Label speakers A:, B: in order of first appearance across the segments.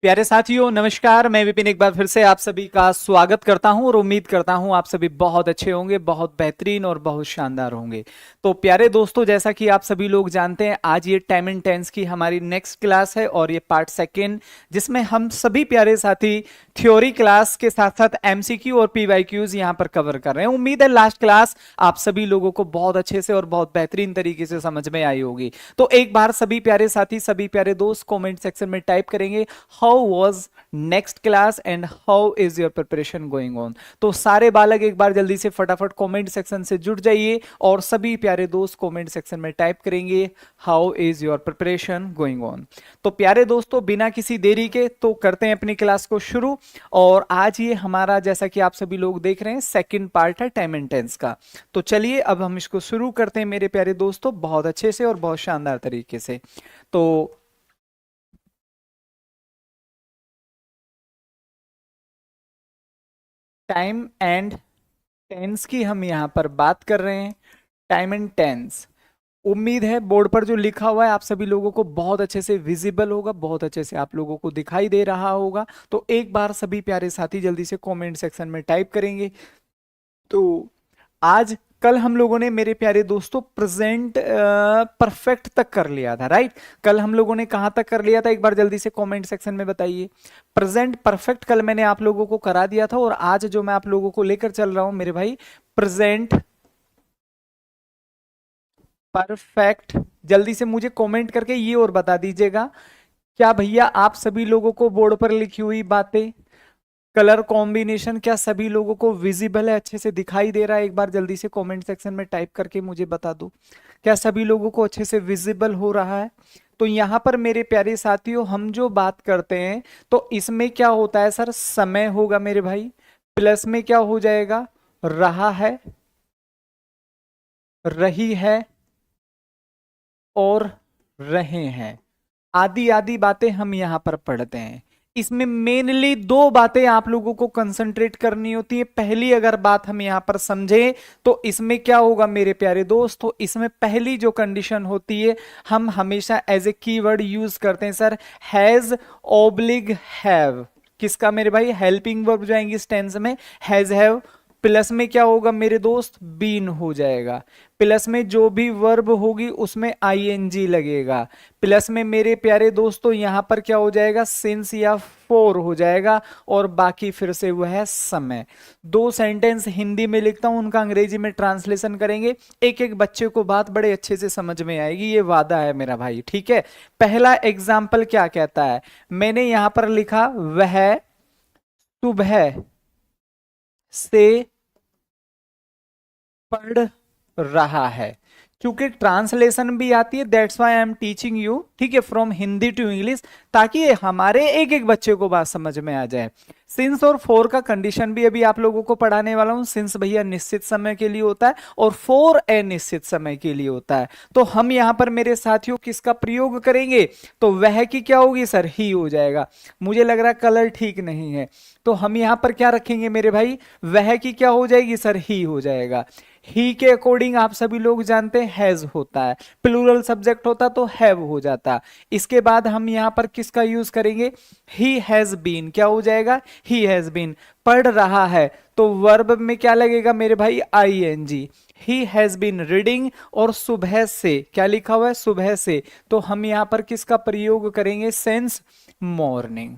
A: प्यारे साथियों नमस्कार। मैं विपिन एक बार फिर से आप सभी का स्वागत करता हूं और उम्मीद करता हूं आप सभी बहुत अच्छे होंगे, बहुत बेहतरीन और बहुत शानदार होंगे। तो प्यारे दोस्तों, जैसा कि आप सभी लोग जानते हैं, आज ये टाइम एंड टेंस की हमारी नेक्स्ट क्लास है और ये पार्ट सेकेंड, जिसमें हम सभी प्यारे साथी थ्योरी क्लास के साथ साथ एमसीक्यू और पीवाईक्यूज यहां पर कवर कर रहे हैं। उम्मीद है लास्ट क्लास आप सभी लोगों को बहुत अच्छे से और बहुत बेहतरीन तरीके से समझ में आई होगी। तो एक बार सभी प्यारे साथी, सभी प्यारे दोस्त कमेंट सेक्शन में टाइप करेंगे how was next class and how is your preparation going on. तो सारे बालक एक बार जल्दी से फटाफट कमेंट सेक्शन से जुड़ जाइए और सभी प्यारे दोस्त कमेंट सेक्शन में टाइप करेंगे how is your preparation going on. तो प्यारे दोस्तों, बिना किसी देरी के तो करते हैं अपनी क्लास को शुरू। और आज ये हमारा, जैसा कि आप सभी लोग देख रहे हैं, सेकंड पार्ट है टाइम एंड टेंस का। तो चलिए अब हम इसको शुरू करते हैं मेरे प्यारे दोस्तों, बहुत अच्छे से और बहुत शानदार तरीके से। तो टाइम एंड टेंस की हम यहां पर बात कर रहे हैं। टाइम एंड टेंस, उम्मीद है बोर्ड पर जो लिखा हुआ है आप सभी लोगों को बहुत अच्छे से विजिबल होगा, बहुत अच्छे से आप लोगों को दिखाई दे रहा होगा। तो एक बार सभी प्यारे साथी जल्दी से कमेंट सेक्शन में टाइप करेंगे। तो आज कल हम लोगों ने मेरे प्यारे दोस्तों प्रेजेंट परफेक्ट तक कर लिया था, राइट। कल हम लोगों ने कहां तक कर लिया था, एक बार जल्दी से कमेंट सेक्शन में बताइए। प्रेजेंट परफेक्ट कल मैंने आप लोगों को करा दिया था और आज जो मैं आप लोगों को लेकर चल रहा हूं मेरे भाई, प्रेजेंट परफेक्ट। जल्दी से मुझे कमेंट करके ये और बता दीजिएगा, क्या भैया आप सभी लोगों को बोर्ड पर लिखी हुई बातें, कलर कॉम्बिनेशन, क्या सभी लोगों को विजिबल है, अच्छे से दिखाई दे रहा है? एक बार जल्दी से कमेंट सेक्शन में टाइप करके मुझे बता दो, क्या सभी लोगों को अच्छे से विजिबल हो रहा है? तो यहां पर मेरे प्यारे साथियों हम जो बात करते हैं तो इसमें क्या होता है सर, समय होगा मेरे भाई, प्लस में क्या हो जाएगा, रहा है, रही है और रहे हैं, आदि आदि बातें हम यहां पर पढ़ते हैं। इसमें मेनली दो बातें आप लोगों को कंसंट्रेट करनी होती है। पहली अगर बात हम यहां पर समझें तो इसमें क्या होगा मेरे प्यारे दोस्त, तो इसमें पहली जो कंडीशन होती है, हम हमेशा एज ए कीवर्ड यूज करते हैं सर, हैज ओब्लिग हैव। किसका मेरे भाई, हेल्पिंग वर्ब जाएंगे इस टेंस में, हैज हैव, प्लस में क्या होगा मेरे दोस्त, बीन हो जाएगा। प्लस में जो भी वर्ब होगी उसमें आईएनजी लगेगा। प्लस में मेरे प्यारे दोस्तों यहां पर क्या हो जाएगा, सिंस या फोर हो जाएगा और बाकी फिर से वो है समय। दो सेंटेंस हिंदी में लिखता हूं, उनका अंग्रेजी में ट्रांसलेशन करेंगे, एक एक बच्चे को बात बड़े अच्छे से समझ में आएगी, ये वादा है मेरा भाई, ठीक है। पहला एग्जाम्पल क्या कहता है, मैंने यहां पर लिखा वह सुबह से पढ़ रहा है। क्योंकि ट्रांसलेशन भी आती है, that's why I am teaching you, ठीक है, फ्रॉम हिंदी टू इंग्लिश, ताकि हमारे एक एक बच्चे को बात समझ में आ जाए। सिंस और फोर का कंडीशन भी अभी आप लोगों को पढ़ाने वाला हूं। सिंस भैया निश्चित समय के लिए होता है और फोर अनिश्चित समय के लिए होता है। तो हम यहां पर मेरे साथियों किसका प्रयोग करेंगे, तो वह की क्या होगी सर, ही हो जाएगा। मुझे लग रहा है कलर ठीक नहीं है, तो हम यहां पर क्या रखेंगे मेरे भाई, वह की क्या हो जाएगी सर, ही हो जाएगा। ही के अकॉर्डिंग आप सभी लोग जानते हैं हैज होता है, प्लूरल सब्जेक्ट होता तो हैव हो जाता। इसके बाद हम यहां पर किसका यूज करेंगे, ही हैज बीन, क्या हो जाएगा, ही हैज बीन। पढ़ रहा है तो वर्ब में क्या लगेगा मेरे भाई, I N G. He has been reading और सुबह से क्या लिखा हुआ है, सुबह से, तो हम यहां पर किसका प्रयोग करेंगे, सेंस मॉर्निंग।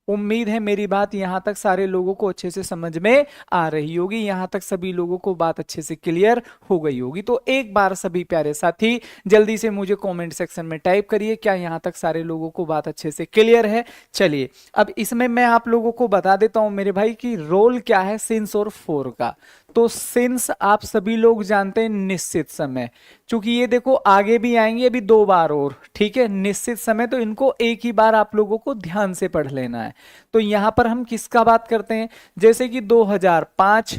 A: उम्मीद है मेरी बात यहां तक सारे लोगों को अच्छे से समझ में आ रही होगी, यहां तक सभी लोगों को बात अच्छे से क्लियर हो गई होगी। तो एक बार सभी प्यारे साथी जल्दी से मुझे कमेंट सेक्शन में टाइप करिए, क्या यहां तक सारे लोगों को बात अच्छे से क्लियर है। चलिए अब इसमें मैं आप लोगों को बता देता हूं मेरे भाई कि रोल क्या है सिंस और फोर का। तो सिंस आप सभी लोग जानते हैं निश्चित समय, चूंकि ये देखो आगे भी आएंगे अभी दो बार और, ठीक है, निश्चित समय, तो इनको एक ही बार आप लोगों को ध्यान से पढ़ लेना है। तो यहां पर हम किसका बात करते हैं, जैसे कि 2005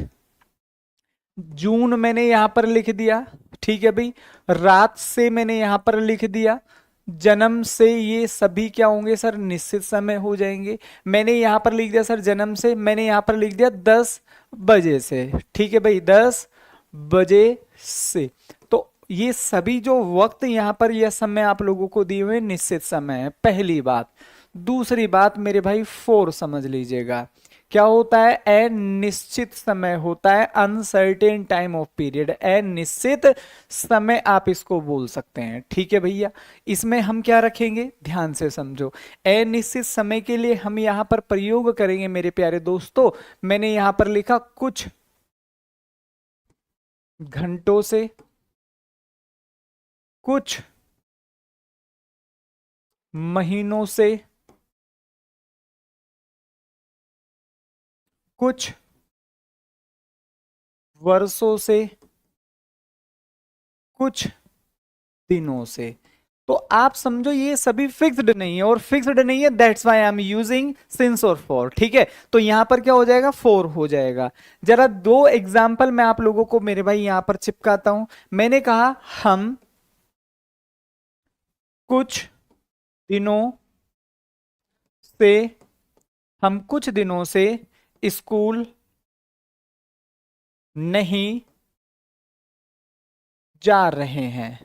A: जून मैंने यहां पर लिख दिया, ठीक है भाई, रात से मैंने यहां पर लिख दिया, जन्म से, ये सभी क्या होंगे सर, निश्चित समय हो जाएंगे। मैंने यहां पर लिख दिया सर जन्म से, मैंने यहां पर लिख दिया 10 बजे से, ठीक है भाई, 10 बजे से। तो ये सभी जो वक्त यहाँ पर यह समय आप लोगों को दिए हुए निश्चित समय है, पहली बात। दूसरी बात मेरे भाई फोर समझ लीजिएगा, क्या होता है? अनिश्चित समय होता है, अनसर्टेन टाइम ऑफ पीरियड, अनिश्चित समय आप इसको बोल सकते हैं। ठीक है भैया, इसमें हम क्या रखेंगे, ध्यान से समझो। अनिश्चित समय के लिए हम यहां पर प्रयोग करेंगे मेरे प्यारे दोस्तों, मैंने यहां पर लिखा कुछ घंटों से, कुछ महीनों से, कुछ वर्षों से, कुछ दिनों से। तो आप समझो ये सभी फिक्स्ड नहीं है, और फिक्स्ड नहीं है that's why I am using since और फॉर। ठीक है, तो यहां पर क्या हो जाएगा, फोर हो जाएगा। जरा दो एग्जाम्पल मैं आप लोगों को मेरे भाई यहां पर चिपकाता हूं। मैंने कहा हम कुछ दिनों से, हम कुछ दिनों से स्कूल नहीं जा रहे हैं।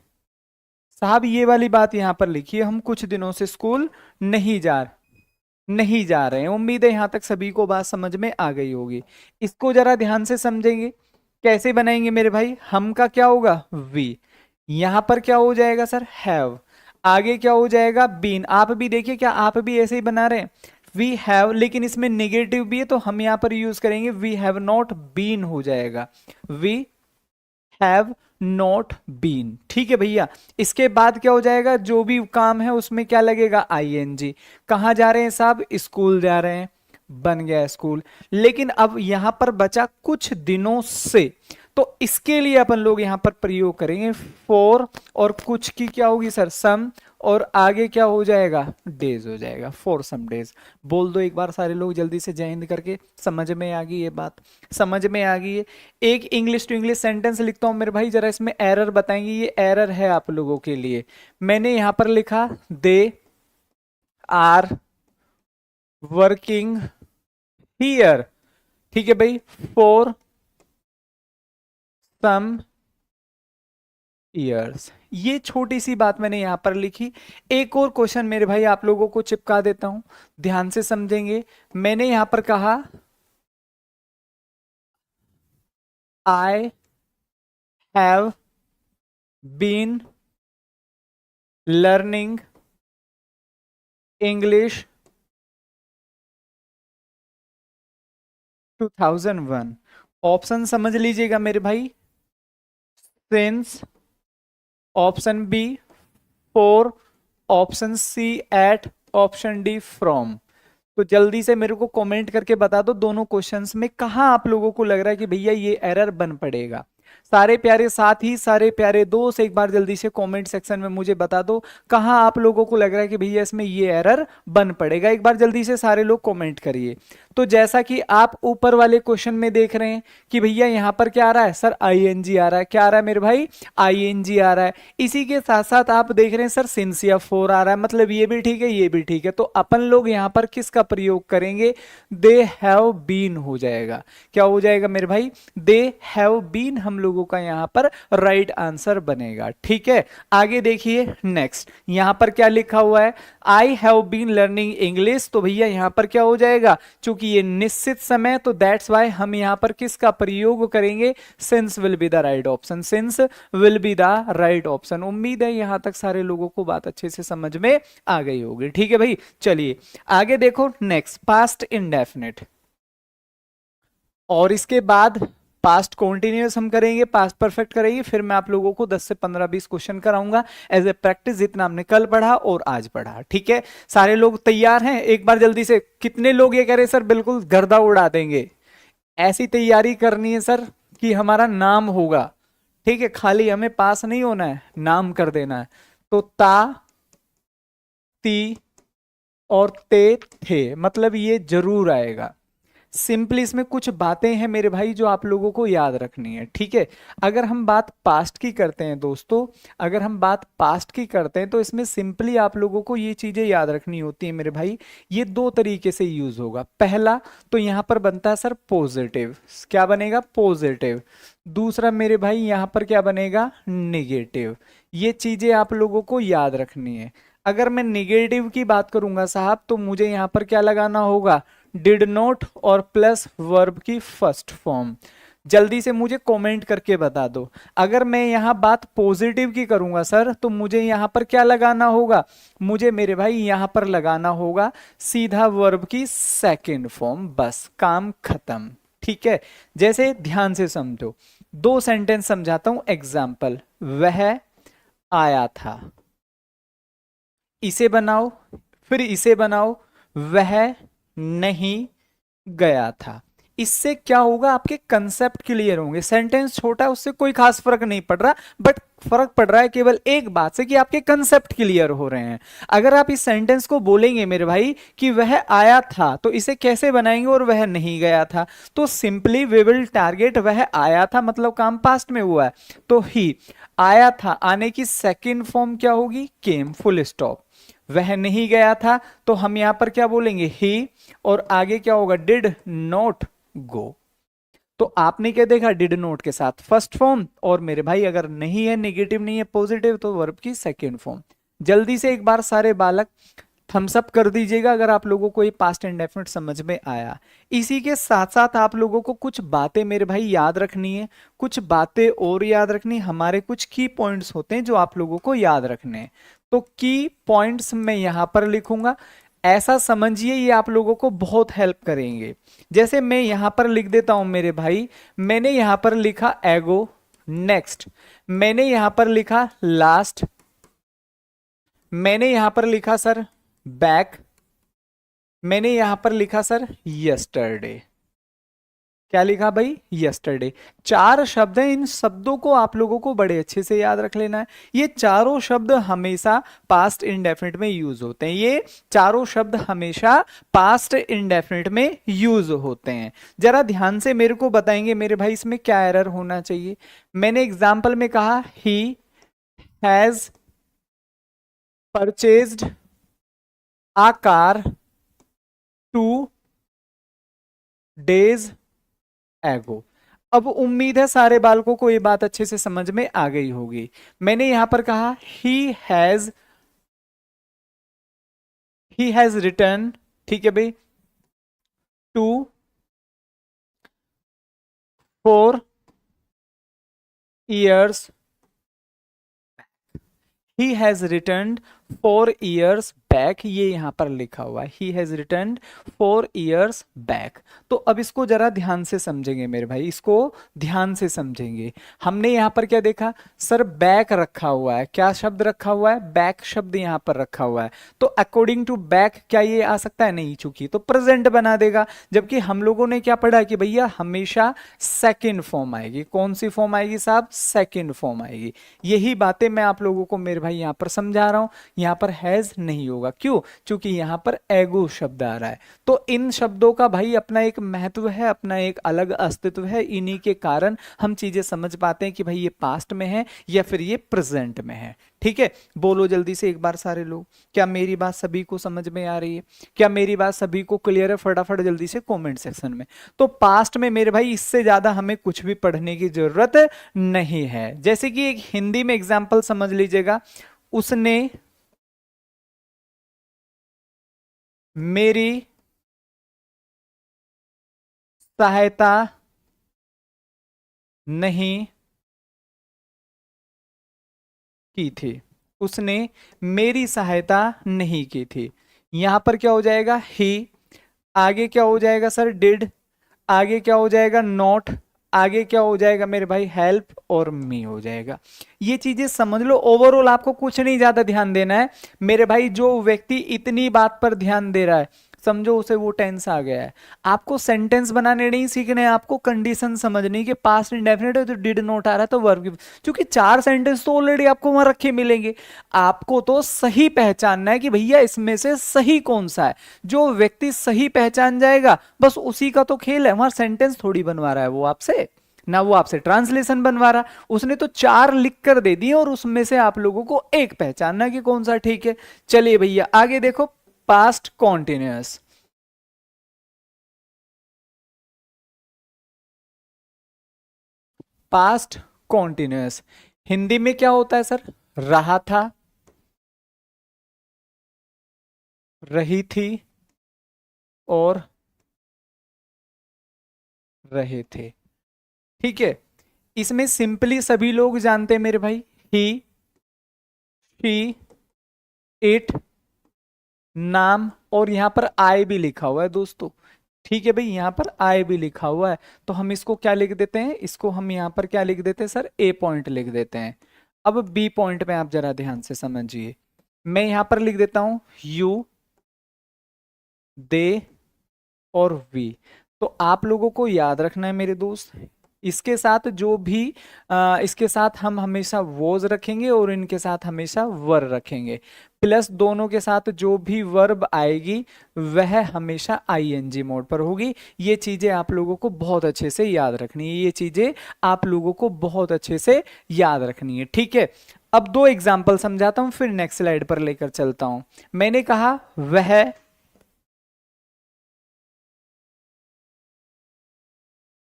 A: साहब ये वाली बात यहां पर लिखिए, हम कुछ दिनों से स्कूल नहीं जा रहे हैं। उम्मीद है यहां तक सभी को बात समझ में आ गई होगी। इसको जरा ध्यान से समझेंगे, कैसे बनाएंगे मेरे भाई। हम का क्या होगा, वी, यहां पर क्या हो जाएगा सर, हैव, आगे क्या हो जाएगा, बीन। आप भी देखिए, क्या आप भी ऐसे ही बना रहे हैं, वी हैव, लेकिन इसमें निगेटिव भी है तो हम यहां पर यूज करेंगे वी हैव नॉट बीन हो जाएगा, वी हैव नॉट बीन। ठीक है भैया, इसके बाद क्या हो जाएगा, जो भी काम है उसमें क्या लगेगा, आईएनजी। कहां जा रहे हैं साहब, स्कूल जा रहे हैं, बन गया स्कूल। लेकिन अब यहां पर बचा कुछ दिनों से, तो इसके लिए अपन लोग यहां पर प्रयोग करेंगे फॉर, और कुछ की क्या होगी सर, सम, और आगे क्या हो जाएगा, डेज हो जाएगा, फॉर सम डेज। बोल दो एक बार सारे लोग जल्दी से, जय हिंद करके। समझ में आ गई ये बात, समझ में आ गई है। एक इंग्लिश टू इंग्लिश सेंटेंस लिखता हूं मेरे भाई, जरा इसमें एरर बताएंगे, ये एरर है आप लोगों के लिए। मैंने यहां पर लिखा दे आर वर्किंग हियर, ठीक है भाई, फॉर सम ईयर्स। ये छोटी सी बात मैंने यहां पर लिखी। एक और क्वेश्चन मेरे भाई आप लोगों को चिपका देता हूं, ध्यान से समझेंगे। मैंने यहां पर कहा I have been learning English 2001। Option समझ लीजिएगा मेरे भाई, since, option B four, option C eight, option D from. तो जल्दी से मेरे को कमेंट करके बता दो दोनों क्वेश्चंस में कहां आप लोगों को लग रहा है कि भैया ये एरर बन पड़ेगा। सारे प्यारे साथी, सारे प्यारे दोस्त, एक बार जल्दी से कमेंट सेक्शन में मुझे बता दो कहां आप लोगों को लग रहा है कि भैया इसमें ये एरर बन पड़ेगा। एक बार जल्दी से सारे लोग कमेंट करिए। तो जैसा कि आप ऊपर वाले क्वेश्चन में देख रहे हैं कि भैया यहां पर क्या आ रहा है सर, आईएनजी आ रहा है। क्या आ रहा है मेरे भाई, आईएनजी आ रहा है। इसी के साथ साथ आप देख रहे हैं सर सिंस या फोर आ रहा है, मतलब ये भी ठीक है, ये भी ठीक है। तो अपन लोग यहां पर किसका प्रयोग करेंगे, दे हैव बीन हो जाएगा। क्या हो जाएगा मेरे भाई, दे हैव बीन हम लोगों का यहां पर राइट आंसर बनेगा। ठीक है, आगे देखिए नेक्स्ट, यहां पर क्या लिखा हुआ है, I have been learning English. तो भैया यहां पर क्या हो जाएगा, चूंकि ये निश्चित समय, तो दैट्स वाई हम यहां पर किसका प्रयोग करेंगे, since will be the right option, since will be the right option. उम्मीद है यहां तक सारे लोगों को बात अच्छे से समझ में आ गई होगी। ठीक है भाई, चलिए आगे देखो नेक्स्ट, पास्ट इंडेफिनिट, और इसके बाद पास्ट कॉन्टिन्यूअस हम करेंगे, पास्ट परफेक्ट करेंगे, फिर मैं आप लोगों को 10 से 15-20 क्वेश्चन कराऊंगा एज ए प्रैक्टिस, जितना हमने कल पढ़ा और आज पढ़ा। ठीक है, सारे लोग तैयार हैं? एक बार जल्दी से, कितने लोग ये करें सर बिल्कुल गर्दा उड़ा देंगे, ऐसी तैयारी करनी है सर कि हमारा नाम होगा। ठीक है, खाली हमें पास नहीं होना है, नाम कर देना है। तो ता, ती और ते, थे, मतलब ये जरूर आएगा। सिंपली इसमें कुछ बातें हैं मेरे भाई जो आप लोगों को याद रखनी है, ठीक है। अगर हम बात पास्ट की करते हैं दोस्तों, अगर हम बात पास्ट की करते हैं तो इसमें सिंपली आप लोगों को ये चीजें याद रखनी होती है मेरे भाई। ये दो तरीके से यूज होगा। पहला तो यहां पर बनता है सर पॉजिटिव, क्या बनेगा, पॉजिटिव। दूसरा मेरे भाई यहां पर क्या बनेगा, निगेटिव। ये चीजें आप लोगों को याद रखनी है। अगर मैं निगेटिव की बात करूंगा साहब तो मुझे यहां पर क्या लगाना होगा, डिड नॉट और प्लस वर्ब की फर्स्ट फॉर्म। जल्दी से मुझे कमेंट करके बता दो। अगर मैं यहां बात पॉजिटिव की करूंगा सर तो मुझे यहां पर क्या लगाना होगा, मुझे मेरे भाई यहां पर लगाना होगा सीधा वर्ब की सेकंड फॉर्म, बस काम खत्म, ठीक है। जैसे ध्यान से समझो, दो सेंटेंस समझाता हूं एग्जाम्पल। वह आया था, इसे बनाओ, फिर इसे बनाओ, वह नहीं गया था। इससे क्या होगा, आपके कंसेप्ट क्लियर होंगे। सेंटेंस छोटा है उससे कोई खास फर्क नहीं पड़ रहा, बट फर्क पड़ रहा है केवल एक बात से कि आपके कंसेप्ट क्लियर हो रहे हैं। अगर आप इस सेंटेंस को बोलेंगे मेरे भाई कि वह आया था, तो इसे कैसे बनाएंगे, और वह नहीं गया था, तो सिंपली वी विल टारगेट वह आया था, मतलब काम पास्ट में हुआ है, तो ही आया था, आने की सेकेंड फॉर्म क्या होगी, केम, फुल स्टॉप। वह नहीं गया था तो हम यहां पर क्या बोलेंगे, ही, और आगे क्या होगा, डिड नॉट गो। तो आपने क्या देखा, डिड नॉट के साथ फर्स्ट फॉर्म, और मेरे भाई अगर नहीं है, नेगेटिव नहीं है, पॉजिटिव, तो वर्ब की सेकेंड फॉर्म। जल्दी से एक बार सारे बालक थम्स अप कर दीजिएगा अगर आप लोगों को ये पास्ट इंडेफिनिट समझ में आया। इसी के साथ साथ आप लोगों को कुछ बातें मेरे भाई याद रखनी है, कुछ बातें और याद रखनी, हमारे कुछ की पॉइंट्स होते हैं जो आप लोगों को याद रखने हैं। तो की पॉइंट्स मैं यहां पर लिखूंगा, ऐसा समझिए ये आप लोगों को बहुत हेल्प करेंगे। जैसे मैं यहां पर लिख देता हूं मेरे भाई, मैंने यहां पर लिखा एगो, नेक्स्ट मैंने यहां पर लिखा लास्ट, मैंने यहां पर लिखा सर बैक, मैंने यहां पर लिखा सर यस्टरडे। क्या लिखा भाई, यस्टरडे। चार शब्द हैं, इन शब्दों को आप लोगों को बड़े अच्छे से याद रख लेना है। ये चारों शब्द हमेशा पास्ट इंडेफिनिट में यूज होते हैं, ये चारों शब्द हमेशा पास्ट इंडेफिनिट में यूज होते हैं। जरा ध्यान से मेरे को बताएंगे मेरे भाई इसमें क्या एरर होना चाहिए। मैंने एग्जाम्पल में कहा he has purchased a car 2 days एगो। अब उम्मीद है सारे बालकों को ये बात अच्छे से समझ में आ गई होगी। मैंने यहां पर कहा ही हैज रिटर्न, ठीक है भाई, 2 4 years, he has return 4 years back, ये यहां पर लिखा हुआ है, he has return 4 years back. तो अब इसको जरा ध्यान से समझेंगे मेरे भाई, इसको ध्यान से समझेंगे। हमने यहां पर क्या देखा सर, बैक रखा हुआ है, क्या शब्द रखा हुआ है, बैक शब्द यहां पर रखा हुआ है। तो अकॉर्डिंग टू बैक क्या ये आ सकता है, नहीं, चूंकि तो प्रेजेंट बना देगा। जबकि हम लोगों ने क्या पढ़ा कि भैया हमेशा सेकेंड फॉर्म आएगी। कौन सी फॉर्म आएगी साहब, सेकेंड फॉर्म आएगी। यही बातें मैं आप लोगों को मेरे भाई यहां पर समझा रहा हूं। यहां पर हैज नहीं होगा, क्यों, क्योंकि यहां पर एगो शब्द आ रहा है। तो इन शब्दों का भाई अपना एक महत्व है, अपना एक अलग अस्तित्व है। इन्हीं के कारण हम चीजें समझ पाते हैं कि भाई ये पास्ट में है या फिर ये प्रेजेंट में है। ठीक है, बोलो जल्दी से एक बार सारे लोग, क्या मेरी बात सभी को समझ में आ रही है, क्या मेरी बात सभी को क्लियर है, फटाफट जल्दी से कमेंट सेक्शन में। तो पास्ट में मेरे भाई इससे ज्यादा हमें कुछ भी पढ़ने की जरूरत नहीं है। जैसे कि एक हिंदी में एग्जाम्पल समझ लीजिएगा, उसने मेरी सहायता नहीं की थी, उसने मेरी सहायता नहीं की थी। यहां पर क्या हो जाएगा, ही, आगे क्या हो जाएगा सर, डिड, आगे क्या हो जाएगा, नॉट, आगे क्या हो जाएगा मेरे भाई, हेल्प, और मी हो जाएगा। ये चीजें समझ लो। ओवरऑल आपको कुछ नहीं ज्यादा ध्यान देना है मेरे भाई। जो व्यक्ति इतनी बात पर ध्यान दे रहा है, समझो उसे वो टेंस आ गया है। आपको सेंटेंस बनाने नहीं सीखने हैं, आपको कंडीशन समझनी कि पास्ट इंडेफिनिट है तो डिड नॉट आ रहा है तो वर्ब, क्योंकि 4 सेंटेंस तो ऑलरेडी आपको वहां रखे मिलेंगे। आपको तो सही पहचानना है कि भैया इसमें से सही कौन सा है। जो व्यक्ति सही पहचान जाएगा बस उसी का तो खेल है, वहां सेंटेंस थोड़ी बनवा रहा है वो आपसे, ना वो आपसे ट्रांसलेशन बनवा रहा। उसने तो 4 लिख कर दे दिए और उसमें से आप लोगों को एक पहचानना कि कौन सा ठीक है। चलिए भैया आगे देखो, past continuous. Past continuous Hindi में क्या होता है सर? रहा था, रही थी और रहे थे। ठीक है, इसमें सिंपली सभी लोग जानते हैं मेरे भाई, ही, शी, इट, नाम, और यहां पर आई भी लिखा हुआ है दोस्तों। ठीक है भाई, यहां पर आई भी लिखा हुआ है, तो हम इसको क्या लिख देते हैं, इसको हम यहां पर क्या लिख देते हैं सर? ए पॉइंट लिख देते हैं। अब बी पॉइंट में आप जरा ध्यान से समझिए, मैं यहां पर लिख देता हूं यू, दे और वी। तो आप लोगों को याद रखना है मेरे दोस्त, इसके साथ जो भी इसके साथ हम हमेशा वोज रखेंगे और इनके साथ हमेशा वर रखेंगे, प्लस दोनों के साथ जो भी वर्ब आएगी वह हमेशा आईएनजी मोड पर होगी। ये चीजें आप लोगों को बहुत अच्छे से याद रखनी है, ये चीजें आप लोगों को बहुत अच्छे से याद रखनी है। ठीक है, अब 2 एग्जाम्पल समझाता हूं फिर नेक्स्ट स्लाइड पर लेकर चलता हूं। मैंने कहा वह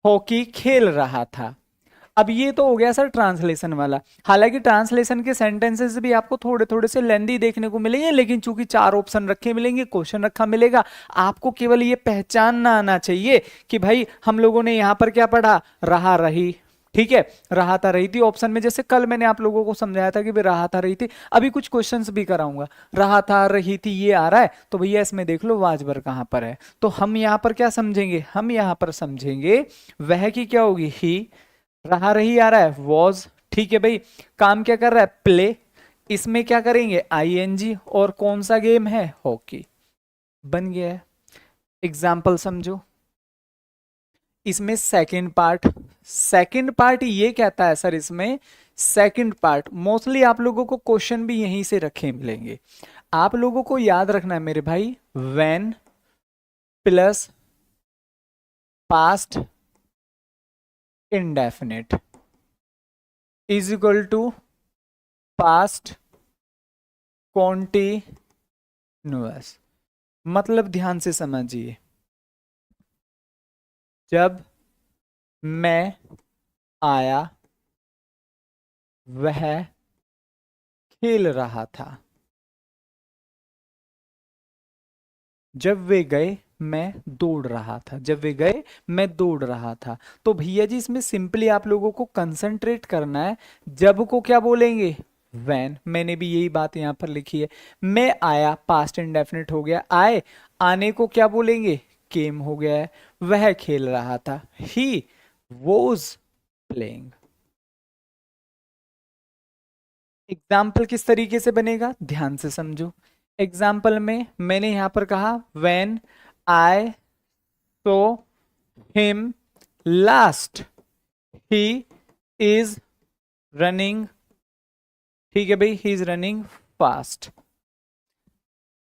A: हॉकी खेल रहा था। अब ये तो हो गया सर ट्रांसलेशन वाला। हालांकि ट्रांसलेशन के सेंटेंसेस भी आपको थोड़े थोड़े से लेंदी देखने को मिलेंगे, लेकिन चूंकि 4 ऑप्शन रखे मिलेंगे, क्वेश्चन रखा मिलेगा, आपको केवल ये पहचानना आना चाहिए कि भाई हम लोगों ने यहां पर क्या पढ़ा, रहा, रही। ठीक है, रहा था, रही थी ऑप्शन में, जैसे कल मैंने आप लोगों को समझाया था कि भाई रहा था, रही थी। अभी कुछ क्वेश्चंस भी कराऊंगा, रहा था, रही थी, ये आ रहा है तो भैया इसमें देख लो वाजबर कहां पर है। तो हम यहां पर क्या समझेंगे, हम यहां पर समझेंगे वह की क्या होगी, ही, रहा रही आ रहा है वॉज। ठीक है भाई, काम क्या कर रहा है, प्ले, इसमें क्या करेंगे आईएनजी, और कौन सा गेम है, हॉकी। बन गया है। एग्जाम्पल समझो, इसमें सेकंड पार्ट ये कहता है सर, इसमें सेकंड पार्ट मोस्टली आप लोगों को क्वेश्चन भी यहीं से रखे मिलेंगे। आप लोगों को याद रखना है मेरे भाई, when plus past indefinite is equal to past continuous. मतलब ध्यान से समझिए, जब मैं आया वह खेल रहा था, जब वे गए मैं दौड़ रहा था, जब वे गए मैं दौड़ रहा था। तो भैया जी इसमें सिंपली आप लोगों को कंसंट्रेट करना है, जब को क्या बोलेंगे, वैन। मैंने भी यही बात यहां पर लिखी है। मैं आया, पास्ट इंडेफिनिट हो गया, आए, आने को क्या बोलेंगे, केम हो गया है। वह खेल रहा था, ही वॉज प्लेइंग। एग्जाम्पल किस तरीके से बनेगा, ध्यान से समझो। एग्जाम्पल में मैंने यहां पर कहा when I saw him last, he is running. ठीक है भाई, ही इज रनिंग फास्ट।